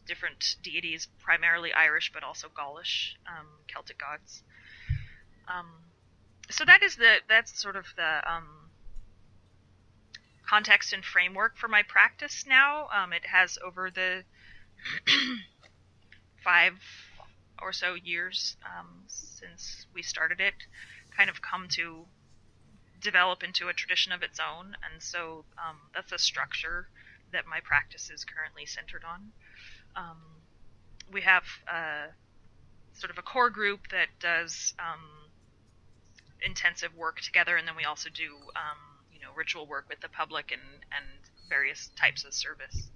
different deities, primarily Irish, but also Gaulish, Celtic gods. So that's sort of the context and framework for my practice now. It has, over the 5 or so years since we started it, kind of come to develop into a tradition of its own, and so that's a structure that my practice is currently centered on. We have sort of a core group that does intensive work together, and then we also do ritual work with the public and various types of service.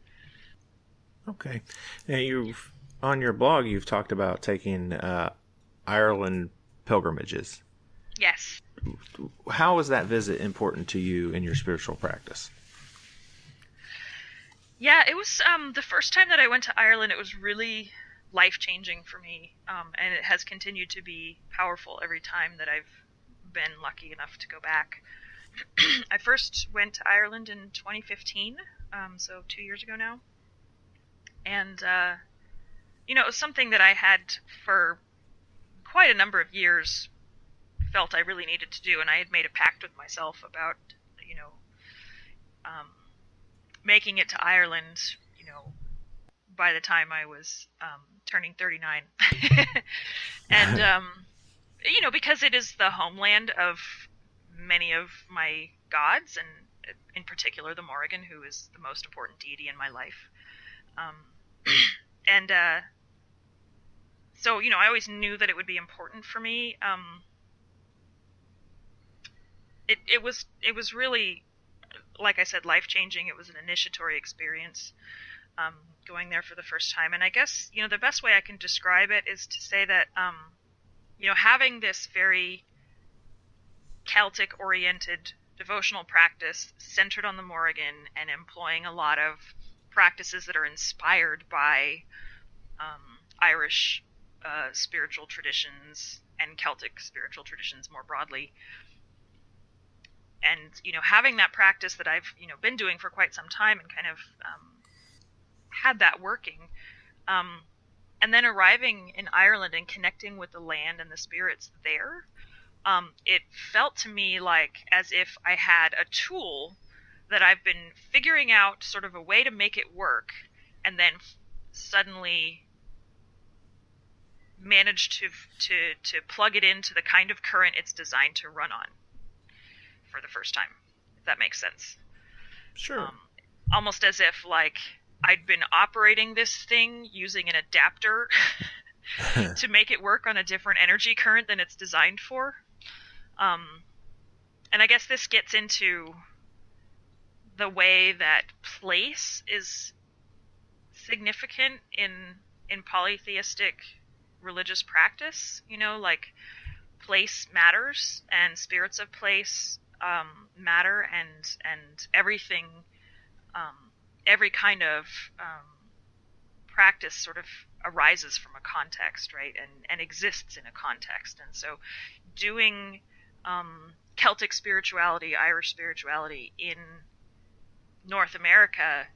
Okay. Now, on your blog, you've talked about taking Ireland pilgrimages. Yes. How was that visit important to you in your spiritual practice? Yeah, it was the first time that I went to Ireland. It was really life-changing for me, and it has continued to be powerful every time that I've been lucky enough to go back. I first went to Ireland in 2015, so 2 years ago now. And, it was something that I had for quite a number of years felt I really needed to do, and I had made a pact with myself about, making it to Ireland, by the time I was turning 39. And, because it is the homeland of many of my gods, and in particular the Morrigan, who is the most important deity in my life. So, I always knew that it would be important for me. It was really, like I said, life-changing. It was an initiatory experience, going there for the first time. And I guess, the best way I can describe it is to say that, having this very Celtic-oriented devotional practice centered on the Morrigan and employing a lot of practices that are inspired by Irish spiritual traditions and Celtic spiritual traditions more broadly. And, having that practice that I've, been doing for quite some time and kind of had that working, and then arriving in Ireland and connecting with the land and the spirits there, it felt to me like as if I had a tool that I've been figuring out sort of a way to make it work, and then suddenly managed to plug it into the kind of current it's designed to run on for the first time, if that makes sense. Sure. Almost as if, like, I'd been operating this thing using an adapter to make it work on a different energy current than it's designed for. And I guess this gets into the way that place is significant in polytheistic religious practice. Like, place matters, and spirits of place matter, and everything, every kind of practice sort of arises from a context, right, and exists in a context. And so doing Celtic spirituality, Irish spirituality in North America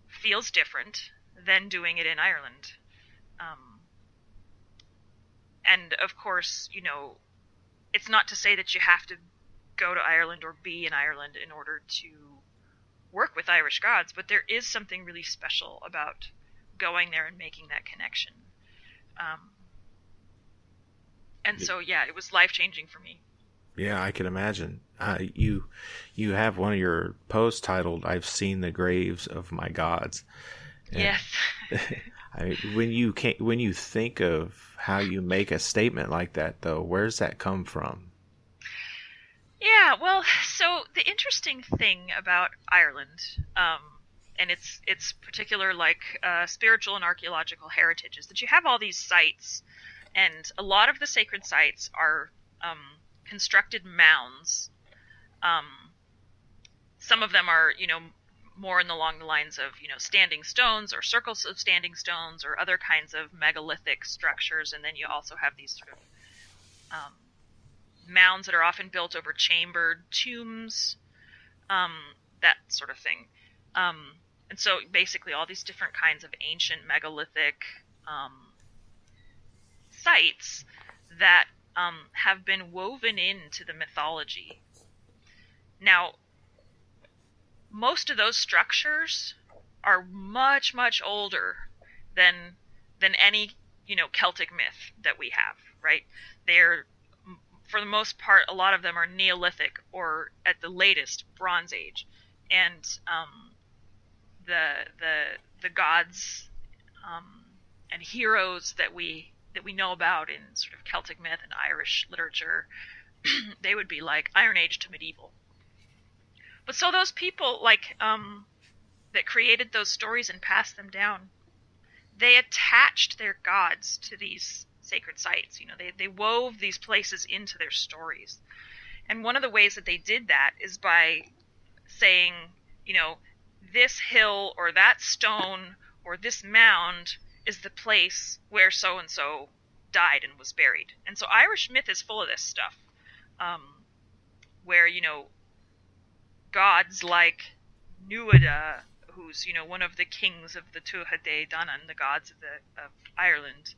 feels different than doing it in Ireland. And of course, it's not to say that you have to go to Ireland or be in Ireland in order to work with Irish gods, but there is something really special about going there and making that connection. So, yeah, it was life-changing for me. Yeah, I can imagine. You have one of your posts titled, "I've seen the graves of my gods." And yes. When you think of how you make a statement like that, though, where's that come from? Yeah, well, so the interesting thing about Ireland, and its particular, spiritual and archaeological heritage, is that you have all these sites, and a lot of the sacred sites are constructed mounds. Some of them are, more along the lines of, standing stones or circles of standing stones or other kinds of megalithic structures. And then you also have these sort of mounds that are often built over chambered tombs, that sort of thing. And so basically all these different kinds of ancient megalithic sites that have been woven into the mythology. Now, most of those structures are much, much older than any, Celtic myth that we have, right? They're, for the most part, a lot of them are Neolithic or at the latest Bronze Age. And the gods and heroes that we know about in sort of Celtic myth and Irish literature, they would be like Iron Age to medieval. But so those people, that created those stories and passed them down, they attached their gods to these sacred sites. They wove these places into their stories. And one of the ways that they did that is by saying, this hill or that stone or this mound is the place where so-and-so died and was buried. And so Irish myth is full of this stuff. where, gods like Nuada, who's, one of the kings of the Tuatha Dé Danann, the gods of Ireland.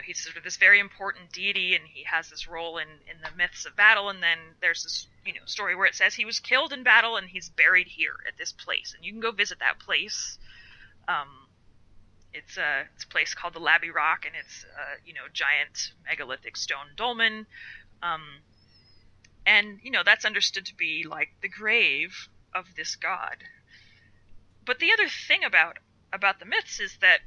He's sort of this very important deity, and he has this role in the myths of battle, and then there's this, story where it says he was killed in battle and he's buried here at this place, and you can go visit that place. It's a place called the Labby Rock, and it's giant megalithic stone dolmen. And, that's understood to be like the grave of this god. But the other thing about the myths is that,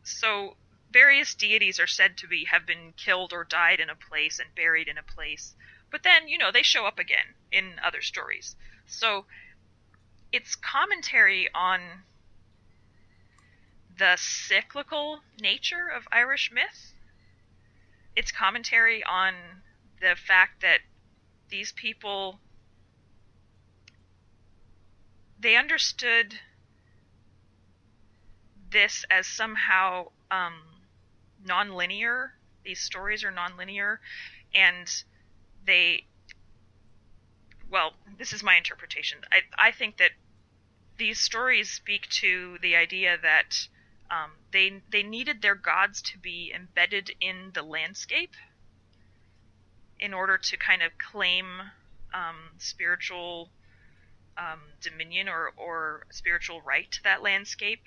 so various deities are said to have been killed or died in a place and buried in a place. But then, they show up again in other stories. So it's commentary on the cyclical nature of Irish myth. It's commentary on the fact that these people, they understood this as somehow non-linear. These stories are non-linear, and this is my interpretation. I think that these stories speak to the idea that they needed their gods to be embedded in the landscape in order to kind of claim spiritual dominion or spiritual right to that landscape.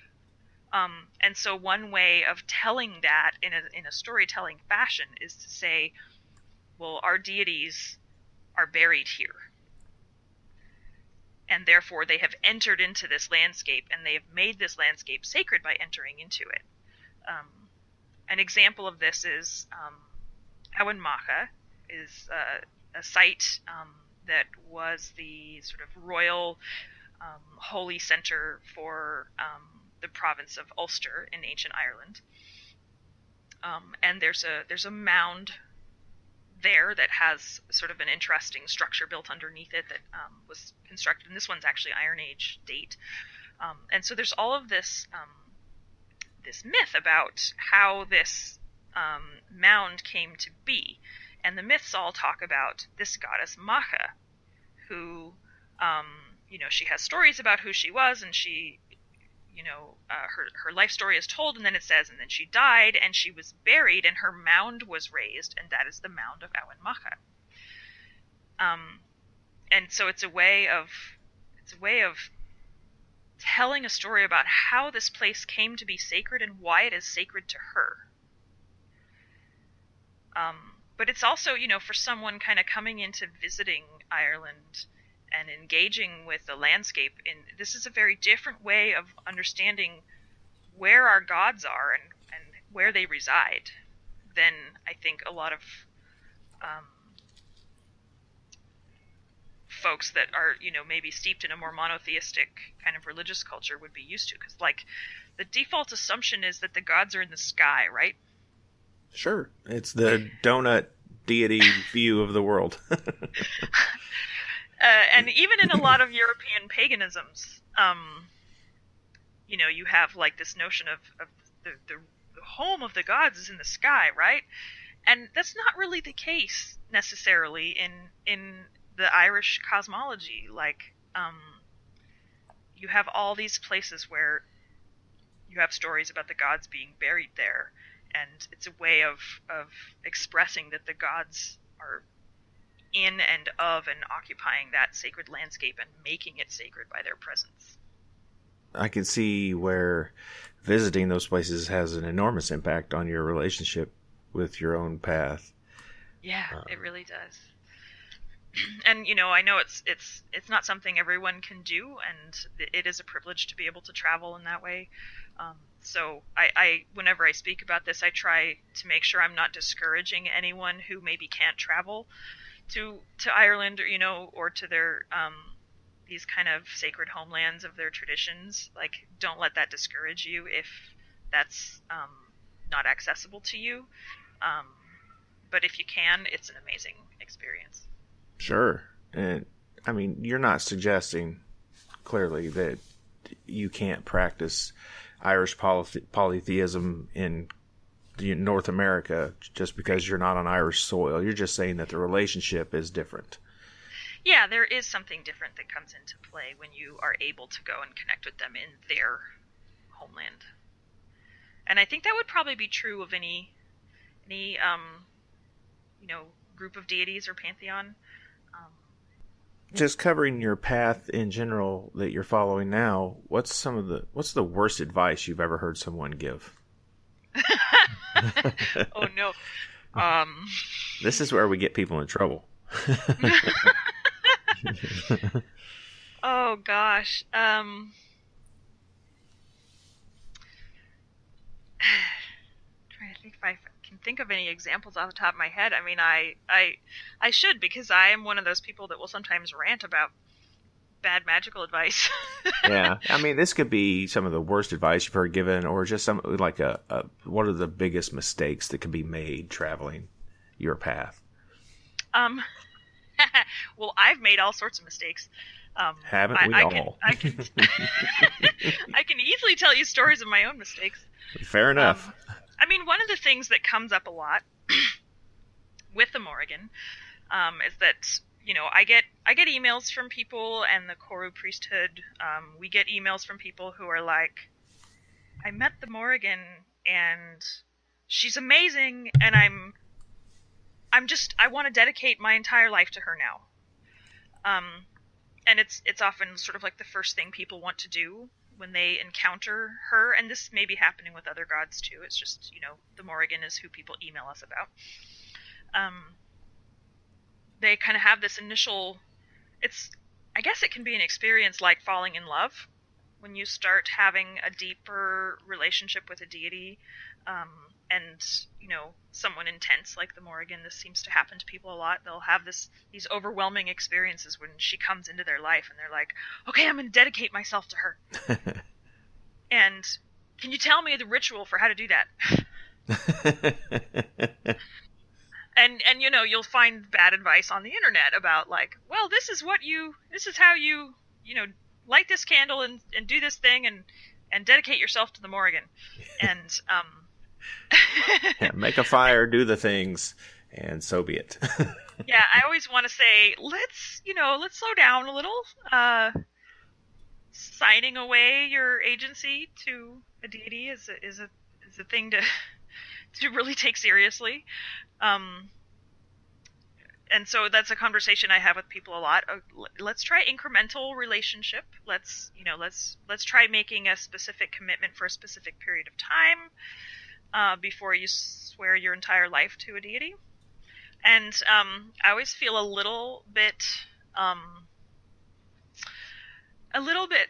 And so one way of telling that in a storytelling fashion is to say, well, our deities are buried here, and therefore they have entered into this landscape, and they have made this landscape sacred by entering into it. An example of this is Awen Macha is a site that was the sort of royal holy center for the province of Ulster in ancient Ireland. And there's a mound there that has sort of an interesting structure built underneath it that was constructed, and this one's actually Iron Age date. And so there's all of this this myth about how this mound came to be, and the myths all talk about this goddess Macha, who she has stories about who she was, and she her life story is told, and then it says, and then she died, and she was buried, and her mound was raised, and that is the mound of Awen Macha. And so it's a way of telling a story about how this place came to be sacred and why it is sacred to her. But it's also, for someone kind of coming into visiting Ireland and engaging with the landscape, and this is a very different way of understanding where our gods are and where they reside than I think a lot of folks that are, maybe steeped in a more monotheistic kind of religious culture would be used to. Because, the default assumption is that the gods are in the sky, right? Sure. It's the donut deity view of the world. And even in a lot of European paganisms, you have this notion of the home of the gods is in the sky, right? And that's not really the case necessarily in the Irish cosmology. You have all these places where you have stories about the gods being buried there, and it's a way of expressing that the gods are in and of and occupying that sacred landscape and making it sacred by their presence. I can see where visiting those places has an enormous impact on your relationship with your own path. Yeah, it really does. And I know it's not something everyone can do, and it is a privilege to be able to travel in that way. So I whenever I speak about this, I try to make sure I'm not discouraging anyone who maybe can't travel to Ireland, or to their these kind of sacred homelands of their traditions. Don't let that discourage you if that's not accessible to you. But if you can, it's an amazing experience. Sure. And I mean, you're not suggesting clearly that you can't practice Irish polytheism in North America just because you're not on Irish soil. You're just saying that the relationship is different. Yeah, there is something different that comes into play when you are able to go and connect with them in their homeland. And I think that would probably be true of any group of deities or pantheon. Just covering your path in general that you're following now, what's the worst advice you've ever heard someone give? Oh no. This is where we get people in trouble. Oh gosh. Trying to think if I can think of any examples off the top of my head. I mean, I should, because I am one of those people that will sometimes rant about bad magical advice. Yeah, I mean, this could be some of the worst advice you've heard given, or just some like what are the biggest mistakes that could be made traveling your path? Well, I've made all sorts of mistakes. Haven't we all? I can easily tell you stories of my own mistakes. Fair enough. I mean, one of the things that comes up a lot with the Morrigan is that, I get emails from people, and the Coru Priesthood, we get emails from people who are like, I met the Morrigan and she's amazing, and I want to dedicate my entire life to her now. And it's often sort of like the first thing people want to do when they encounter her, and this may be happening with other gods too. It's just, the Morrigan is who people email us about. They kind of have this initial, I guess it can be an experience like falling in love when you start having a deeper relationship with a deity, and someone intense like the Morrigan. This seems to happen to people a lot. They'll have these overwhelming experiences when she comes into their life, and they're like, okay, I'm going to dedicate myself to her. And can you tell me the ritual for how to do that? And you'll find bad advice on the internet about like, well, this is how you light this candle and do this thing and dedicate yourself to the Morrigan. And yeah, make a fire, do the things, and so be it. Yeah, I always want to say, let's slow down a little. Signing away your agency to a deity is a thing to really take seriously. And so that's a conversation I have with people a lot. Let's try incremental relationship. Let's try making a specific commitment for a specific period of time before you swear your entire life to a deity. And I always feel a little bit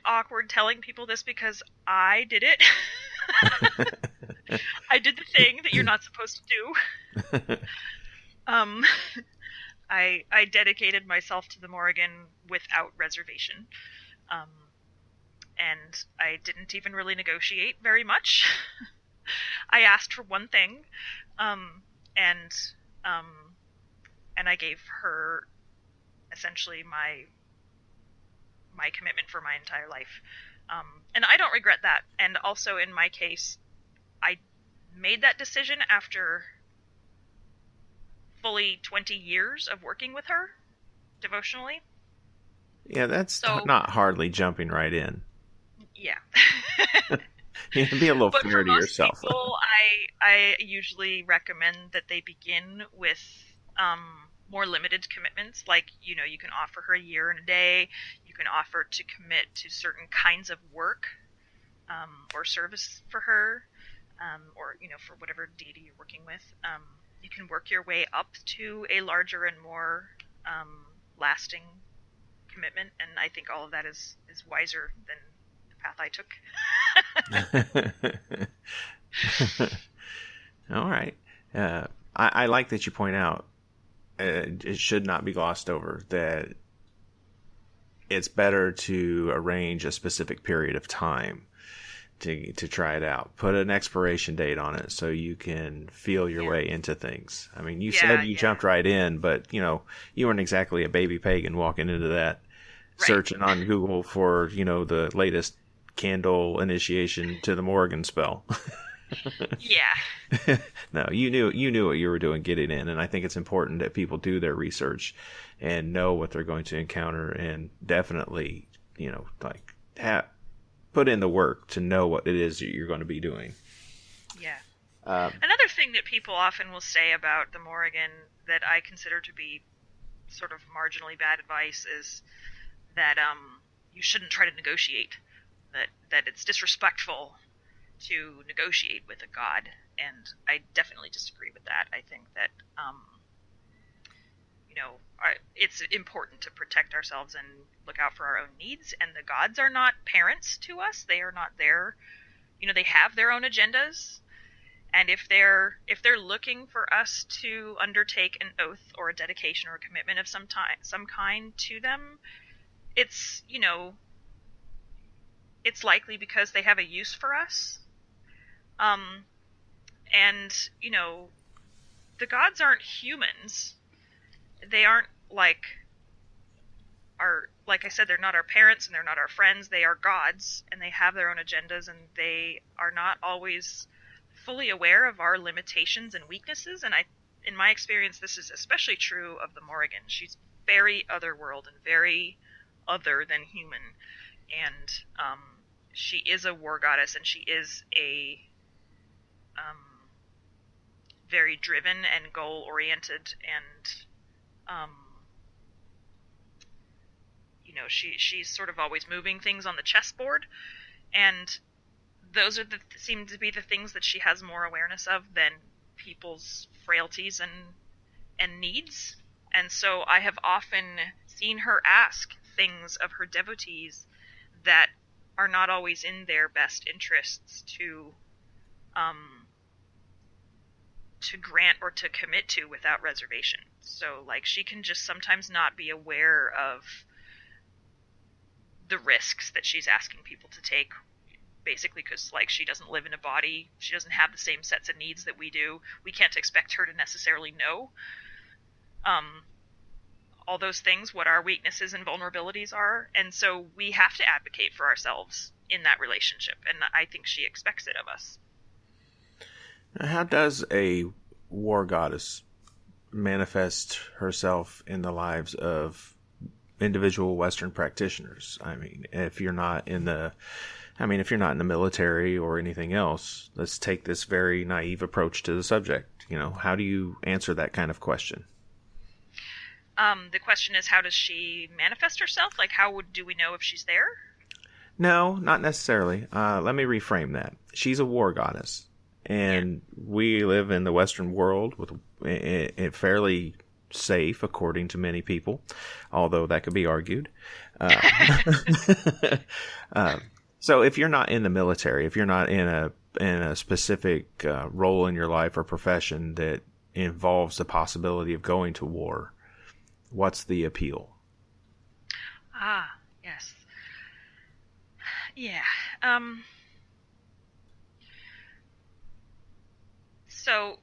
awkward telling people this because I did it. I did the thing that you're not supposed to do. I dedicated myself to the Morrigan without reservation. And I didn't even really negotiate very much. I asked for one thing, and I gave her essentially my commitment for my entire life. And I don't regret that. And also in my case, I made that decision after fully 20 years of working with her devotionally. Yeah, that's not hardly jumping right in. Yeah. You can be a little fair to yourself. People, I usually recommend that they begin with more limited commitments. Like, you can offer her a year and a day. You can offer to commit to certain kinds of work or service for her, or, for whatever deity you're working with. You can work your way up to a larger and more lasting commitment, and I think all of that is wiser than the path I took. All right. I like that you point out it should not be glossed over that it's better to arrange a specific period of time to try it out. Put an expiration date on it so you can feel your way into things. I mean, you said you jumped right in, but you weren't exactly a baby pagan walking into that, searching on Google for the latest candle initiation to the Morrigan spell. Yeah. No, you knew what you were doing getting in, and I think it's important that people do their research and know what they're going to encounter, and definitely, put in the work to know what it is that you're going to be doing. Yeah. Another thing that people often will say about the Morrigan that I consider to be sort of marginally bad advice is that you shouldn't try to negotiate. That it's disrespectful to negotiate with a god, and I definitely disagree with that. I think that it's important to protect ourselves and look out for our own needs, and the gods are not parents to us. They are not there. They have their own agendas, and if they're looking for us to undertake an oath or a dedication or a commitment of some kind to them, it's it's likely because they have a use for us. And the gods aren't humans. They aren't like I said, they're not our parents and they're not our friends. They are gods, and they have their own agendas, and they are not always fully aware of our limitations and weaknesses. And in my experience, this is especially true of the Morrigan. She's very otherworld and very other than human, and she is a war goddess, and she is a very driven and goal-oriented, and she's sort of always moving things on the chessboard, and those are seem to be the things that she has more awareness of than people's frailties and needs. And so I have often seen her ask things of her devotees that are not always in their best interests to grant or to commit to without reservation. So, she can just sometimes not be aware of the risks that she's asking people to take, basically because, she doesn't live in a body. She doesn't have the same sets of needs that we do. We can't expect her to necessarily know all those things, what our weaknesses and vulnerabilities are. And so we have to advocate for ourselves in that relationship, and I think she expects it of us. How does a war goddess manifest herself in the lives of individual Western practitioners? I mean, if you're not in the military or anything else, let's take this very naive approach to the subject. How do you answer that kind of question? The question is, how does she manifest herself? How do we know if she's there? No, not necessarily. Let me reframe that. She's a war goddess. And we live in the Western world with it fairly safe, according to many people, although that could be argued. So if you're not in the military, if you're not in a specific role in your life or profession that involves the possibility of going to war, what's the appeal? Ah, yes. Yeah. So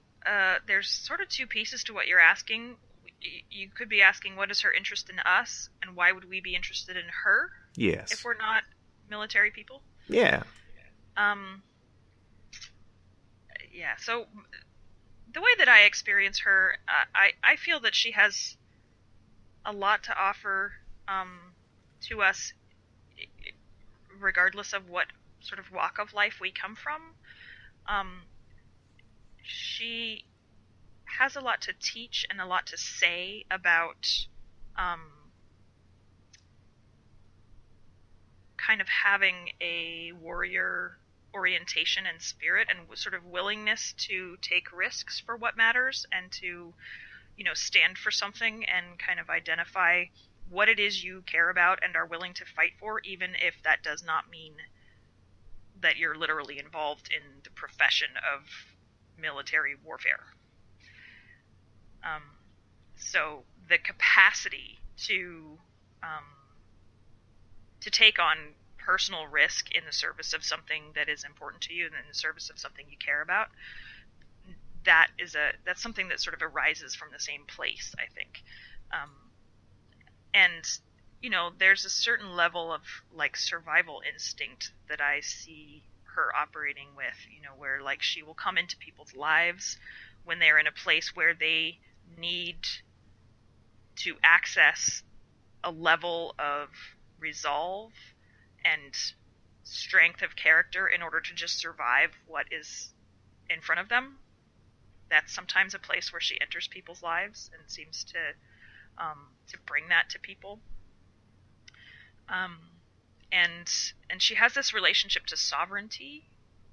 there's sort of two pieces to what you're asking. You could be asking, what is her interest in us, and why would we be interested in her? Yes. If we're not military people? Yeah. Yeah, so the way that I experience her, I feel that she has a lot to offer to us, regardless of what sort of walk of life we come from. She has a lot to teach and a lot to say about kind of having a warrior orientation and spirit, and sort of willingness to take risks for what matters, and to stand for something and kind of identify what it is you care about and are willing to fight for, even if that does not mean that you're literally involved in the profession of military warfare. So the capacity to take on personal risk in the service of something that is important to you and in the service of something you care about, that's something that sort of arises from the same place, I think. And there's a certain level of survival instinct that I see her operating with, where like she will come into people's lives when they're in a place where they need to access a level of resolve and strength of character in order to just survive what is in front of them. That's sometimes a place where she enters people's lives and seems to bring that to people. And she has this relationship to sovereignty,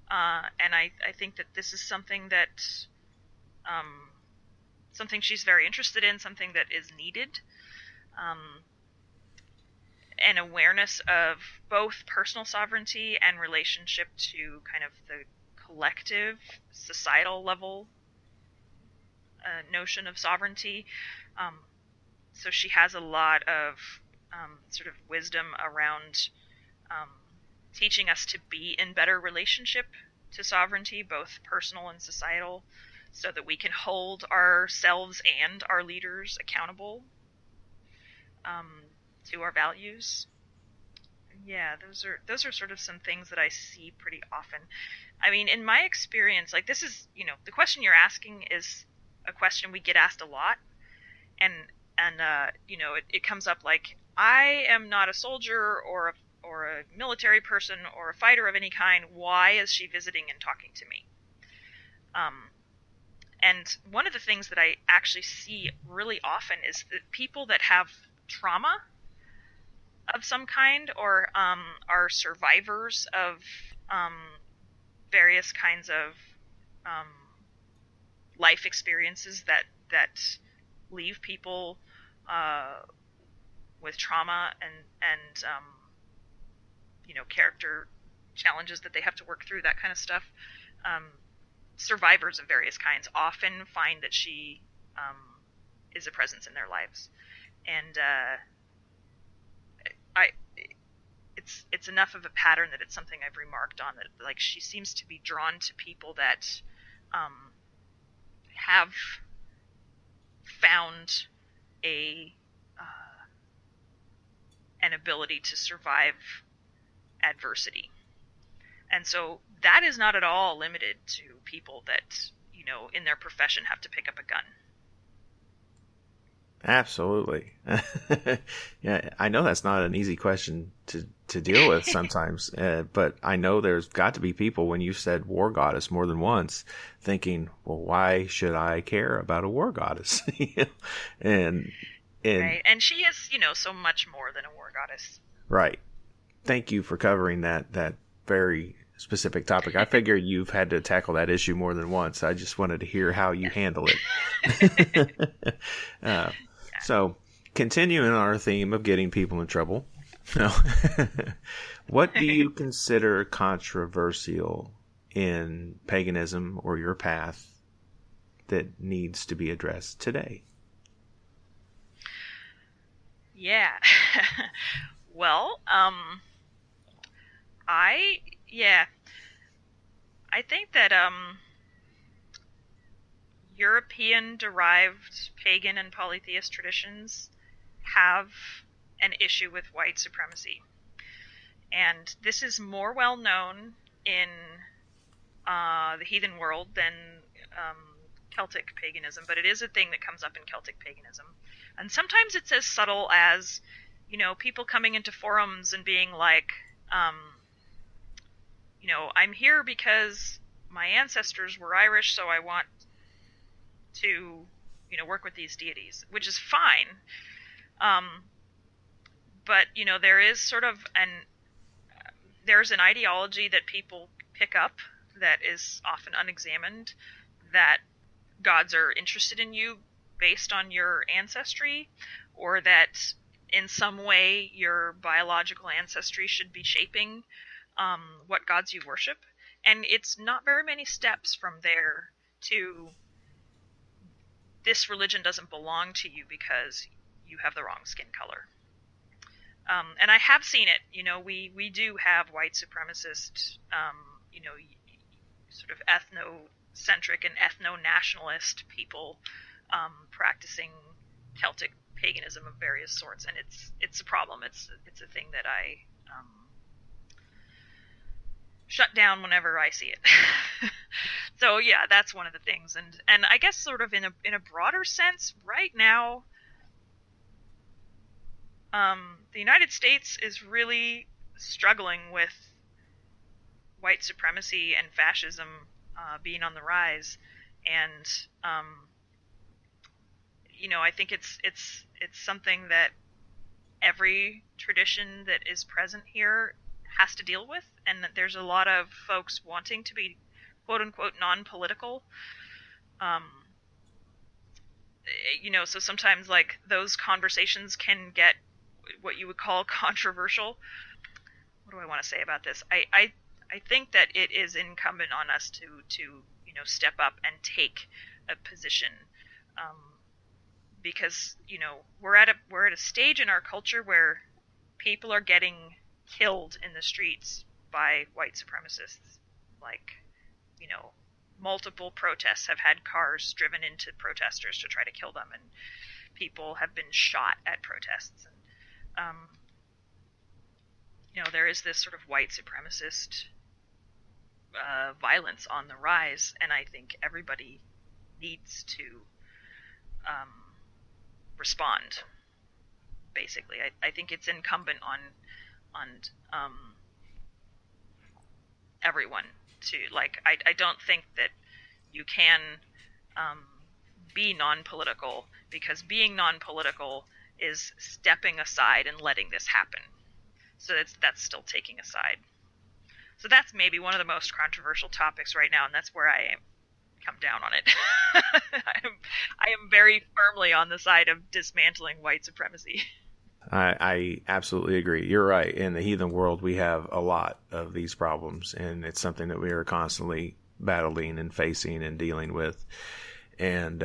and I think that this is something that something she's very interested in, something that is needed. An awareness of both personal sovereignty and relationship to kind of the collective, societal level notion of sovereignty. So she has a lot of sort of wisdom around teaching us to be in better relationship to sovereignty, both personal and societal, so that we can hold ourselves and our leaders accountable to our values. Yeah, those are sort of some things that I see pretty often. I mean, in my experience, like this is, the question you're asking is a question we get asked a lot, and it comes up like, I am not a soldier or a military person or a fighter of any kind. Why is she visiting and talking to me? And one of the things that I actually see really often is that people that have trauma of some kind, or are survivors of various kinds of life experiences that leave people with trauma and character challenges that they have to work through, that kind of stuff. Survivors of various kinds often find that she is a presence in their lives, and it's enough of a pattern that it's something I've remarked on, that like she seems to be drawn to people that have found an ability to survive adversity. And so that is not at all limited to people that, in their profession have to pick up a gun. Absolutely. Yeah, I know that's not an easy question to deal with sometimes, but I know there's got to be people, when you said war goddess more than once, thinking, well, why should I care about a war goddess? and right. And she is, so much more than a war goddess. Right. Thank you for covering that very specific topic. I figure you've had to tackle that issue more than once. I just wanted to hear how you handle it. So, continuing our theme of getting people in trouble, what do you consider controversial in paganism or your path that needs to be addressed today? Yeah. Well, I think that European-derived pagan and polytheist traditions have an issue with white supremacy. And this is more well known in the heathen world than Celtic paganism, but it is a thing that comes up in Celtic paganism. And sometimes it's as subtle as, people coming into forums and being like, I'm here because my ancestors were Irish, so I want to, work with these deities, which is fine. But, there is sort of there's an ideology that people pick up that is often unexamined, that gods are interested in you based on your ancestry, or that in some way your biological ancestry should be shaping what gods you worship. And it's not very many steps from there to, this religion doesn't belong to you because you have the wrong skin color. And I have seen it. We do have white supremacist, sort of ethnocentric and ethno-nationalist people practicing Celtic paganism of various sorts, and it's a problem. It's a thing that I shut down whenever I see it. So yeah, that's one of the things. And I guess sort of in a broader sense, right now, the United States is really struggling with white supremacy and fascism being on the rise, and I think it's something that every tradition that is present here has to deal with, and that there's a lot of folks wanting to be quote unquote non-political. So sometimes like those conversations can get what you would call controversial. What do I want to say about this? I think that it is incumbent on us to step up and take a position, because we're at a stage in our culture where people are getting killed in the streets by white supremacists. Like, multiple protests have had cars driven into protesters to try to kill them, and people have been shot at protests. And there is this sort of white supremacist violence on the rise, and I think everybody needs to respond. Basically, I think it's incumbent on everyone to, like, I don't think that you can be non-political, because being non-political is stepping aside and letting this happen. So that's still taking a side. So that's maybe one of the most controversial topics right now, and that's where I come down on it. I am very firmly on the side of dismantling white supremacy. I absolutely agree. You're right. In the heathen world, we have a lot of these problems, and it's something that we are constantly battling and facing and dealing with. And,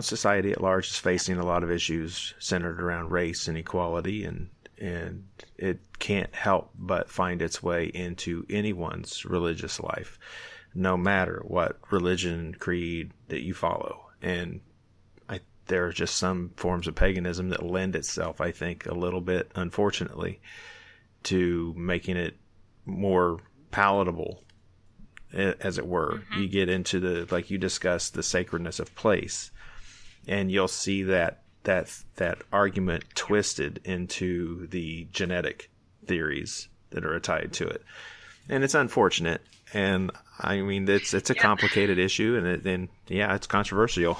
society at large is facing a lot of issues centered around race and equality, and it can't help but find its way into anyone's religious life, no matter what religion, creed that you follow. And there are just some forms of paganism that lend itself, I think, a little bit, unfortunately, to making it more palatable, as it were. Mm-hmm. You get into like you discussed, the sacredness of place, and you'll see that argument twisted into the genetic theories that are tied to it. And it's unfortunate. And I mean, it's a complicated issue, and it's controversial.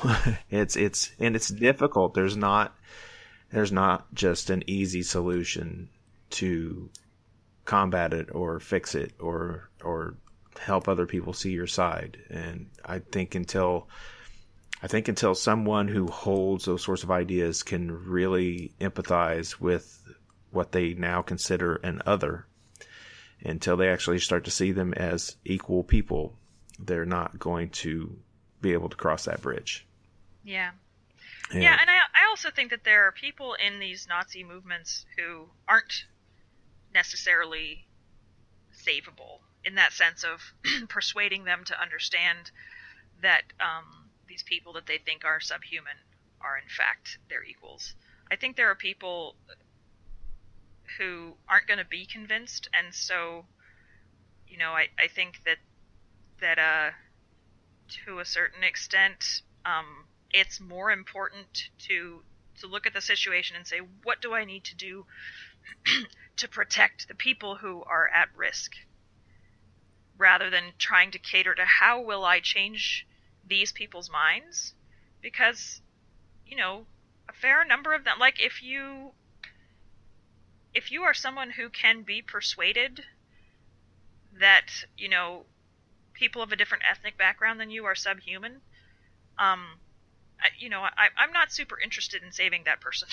it's difficult. There's not just an easy solution to combat it or fix it or help other people see your side. And I think until someone who holds those sorts of ideas can really empathize with what they now consider an other, until they actually start to see them as equal people, they're not going to be able to cross that bridge. Yeah. And I also think that there are people in these Nazi movements who aren't necessarily savable, in that sense of persuading them to understand that these people that they think are subhuman are in fact their equals. I think there are people who aren't going to be convinced, and so I think that to a certain extent it's more important to look at the situation and say, what do I need to do to protect the people who are at risk, rather than trying to cater to how will I change these people's minds, because a fair number of them, like if you are someone who can be persuaded that, people of a different ethnic background than you are subhuman, I'm not super interested in saving that person.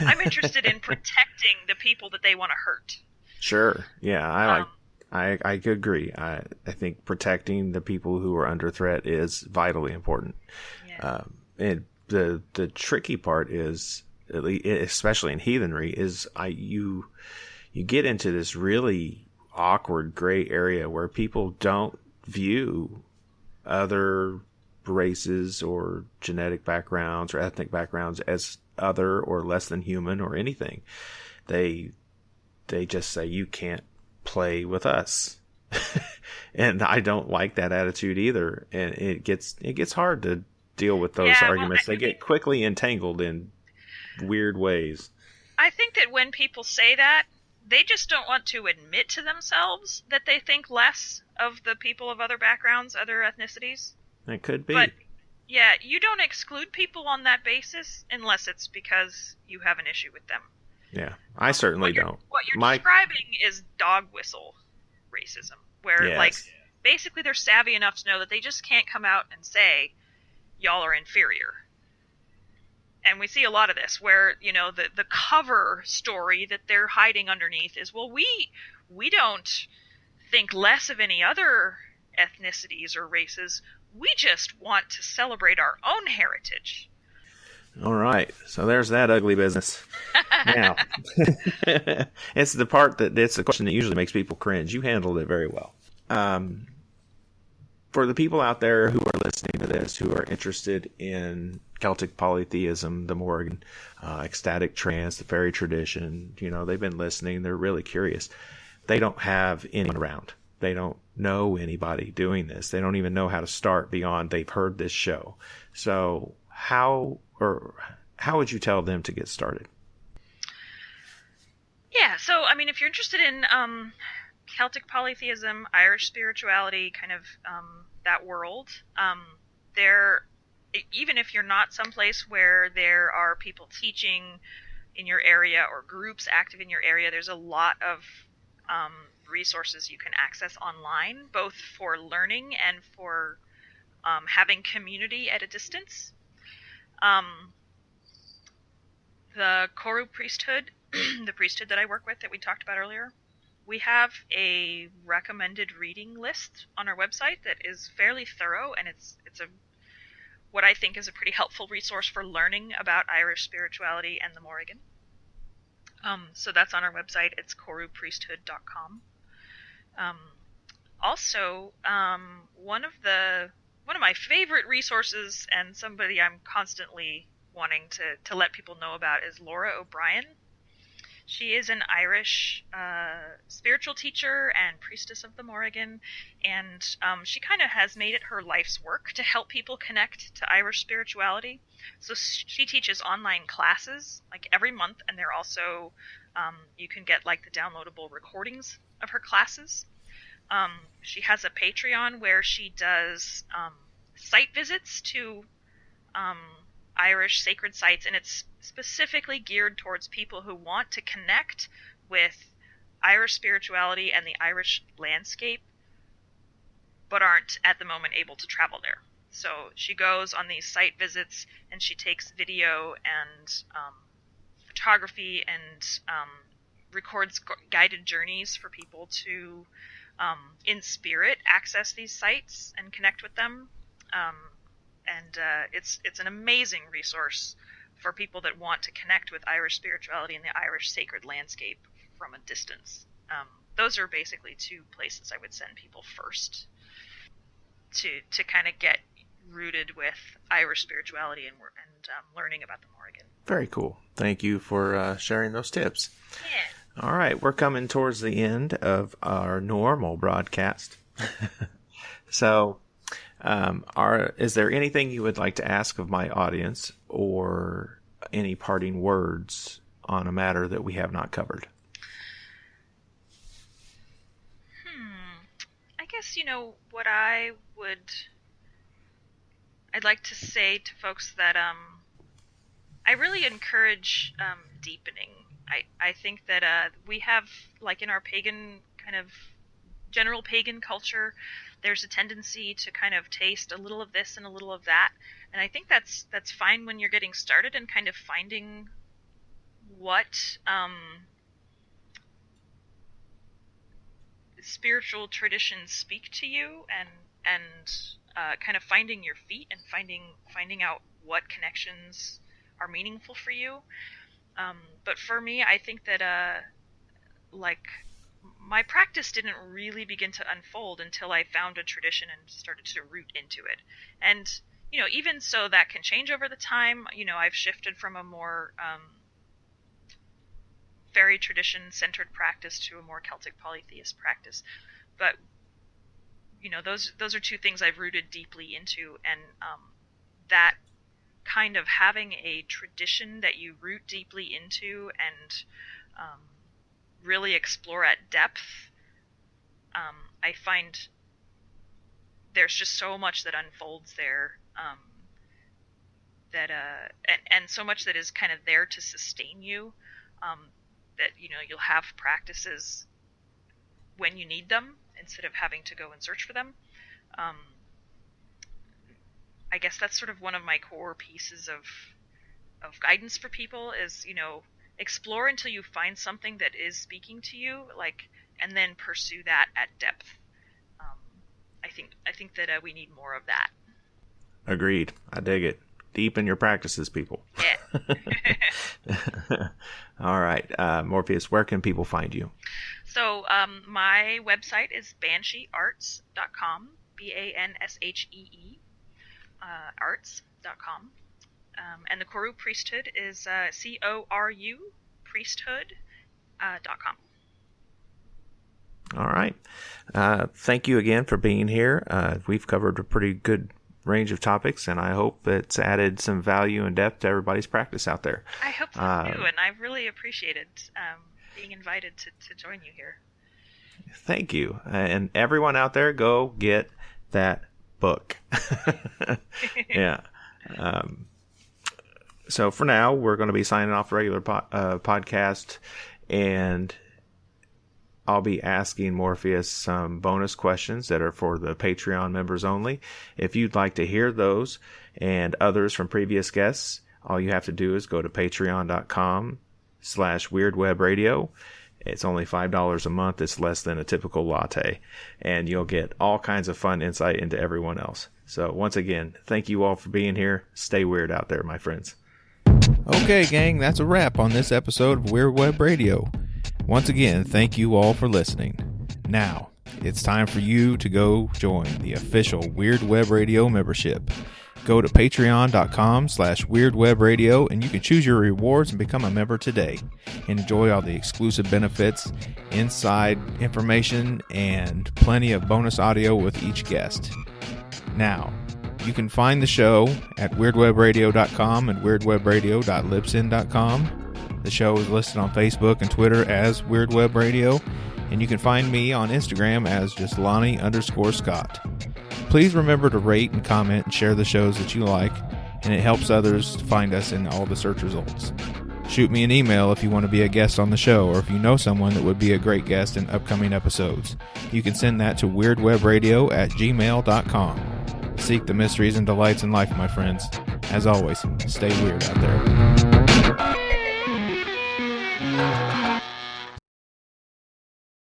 I'm interested in protecting the people that they want to hurt. Sure. Yeah, I could agree. I think protecting the people who are under threat is vitally important. Yeah. And the tricky part is, at least, especially in heathenry, is you get into this really awkward gray area where people don't view other races or genetic backgrounds or ethnic backgrounds as other or less than human or anything. They just say you can't play with us. And I don't like that attitude either. And it gets hard to deal with those arguments. They get quickly entangled in weird ways. I think that when people say that, they just don't want to admit to themselves that they think less of the people of other backgrounds, other ethnicities. It could be. But, yeah, you don't exclude people on that basis unless it's because you have an issue with them. Yeah, I certainly don't. What you're describing is dog whistle racism, where, like, basically they're savvy enough to know that they just can't come out and say, y'all are inferior. And we see a lot of this where, you know, the cover story that they're hiding underneath is, well, we don't think less of any other ethnicities or races. We just want to celebrate our own heritage. All right. So there's that ugly business. Now, it's the question that usually makes people cringe. You handled it very well. For the people out there who are listening to this, who are interested in Celtic Polytheism, the Morrigan, Ecstatic Trance, the Feri tradition, you know, they've been listening. They're really curious. They don't have anyone around. They don't know anybody doing this. They don't even know how to start beyond they've heard this show. So how would you tell them to get started? Yeah, so, I mean, if you're interested in Celtic polytheism, Irish spirituality, kind of that world, even if you're not someplace where there are people teaching in your area or groups active in your area, there's a lot of resources you can access online, both for learning and for having community at a distance. The Coru Priesthood, the priesthood that I work with that we talked about earlier, we have a recommended reading list on our website that is fairly thorough, and it's what I think is a pretty helpful resource for learning about Irish spirituality and the Morrigan. So that's on our website. It's corupriesthood.com. Also, one of my favorite resources and somebody I'm constantly wanting to let people know about is Laura O'Brien. She is an Irish spiritual teacher and priestess of the Morrigan, and she kind of has made it her life's work to help people connect to Irish spirituality. So she teaches online classes like every month, and they're also you can get like the downloadable recordings of her classes. She has a Patreon where she does site visits to Irish sacred sites, and it's specifically geared towards people who want to connect with Irish spirituality and the Irish landscape, but aren't at the moment able to travel there. So she goes on these site visits, and she takes video and photography and records guided journeys for people to, in spirit, access these sites and connect with them. And it's an amazing resource for people that want to connect with Irish spirituality and the Irish sacred landscape from a distance. Those are basically two places I would send people first to kind of get rooted with Irish spirituality and learning about the Morrigan. Very cool. Thank you for sharing those tips. Yeah. All right, we're coming towards the end of our normal broadcast. So... is there anything you would like to ask of my audience or any parting words on a matter that we have not covered? I guess, what I'd like to say to folks that I really encourage deepening. I think that we have, like in our pagan kind of general pagan culture, there's a tendency to kind of taste a little of this and a little of that, and I think that's fine when you're getting started and kind of finding what spiritual traditions speak to you, and kind of finding your feet and finding out what connections are meaningful for you. But for me, I think that my practice didn't really begin to unfold until I found a tradition and started to root into it. And, even so, that can change over the time. I've shifted from a more Fairy tradition-centered practice to a more Celtic polytheist practice. But, those are two things I've rooted deeply into, and that kind of having a tradition that you root deeply into and really explore at depth, I find there's just so much that unfolds there, and so much that is kind of there to sustain you, that you'll have practices when you need them instead of having to go and search for them. I guess that's sort of one of my core pieces of guidance for people is, explore until you find something that is speaking to you, and then pursue that at depth. I think that we need more of that. Agreed. I dig it. Deepen your practices, people. Yeah. All right. Morpheus, where can people find you? So my website is bansheearts.com, BANSHEE, arts.com. And the Coru Priesthood is CORU priesthood.com. All right. Thank you again for being here. We've covered a pretty good range of topics, and I hope it's added some value and depth to everybody's practice out there. I hope so too, and I really appreciated being invited to join you here. Thank you. And everyone out there, go get that book. Yeah. So for now, we're going to be signing off the regular podcast, and I'll be asking Morpheus some bonus questions that are for the Patreon members only. If you'd like to hear those and others from previous guests, all you have to do is go to patreon.com/weirdwebradio. It's only $5 a month. It's less than a typical latte. And you'll get all kinds of fun insight into everyone else. So once again, thank you all for being here. Stay weird out there, my friends. Okay, gang, that's a wrap on this episode of Weird Web Radio. Once again, thank you all for listening. Now, it's time for you to go join the official Weird Web Radio membership. Go to patreon.com/weirdwebradio and you can choose your rewards and become a member today. Enjoy all the exclusive benefits, inside information, and plenty of bonus audio with each guest. Now, you can find the show at weirdwebradio.com and weirdwebradio.libsyn.com. The show is listed on Facebook and Twitter as Weird Web Radio, and you can find me on Instagram as just Lonnie_Scott. Please remember to rate and comment and share the shows that you like, and it helps others find us in all the search results. Shoot me an email if you want to be a guest on the show, or if you know someone that would be a great guest in upcoming episodes. You can send that to weirdwebradio@gmail.com. Seek the mysteries and delights in life, my friends. As always, stay weird out there.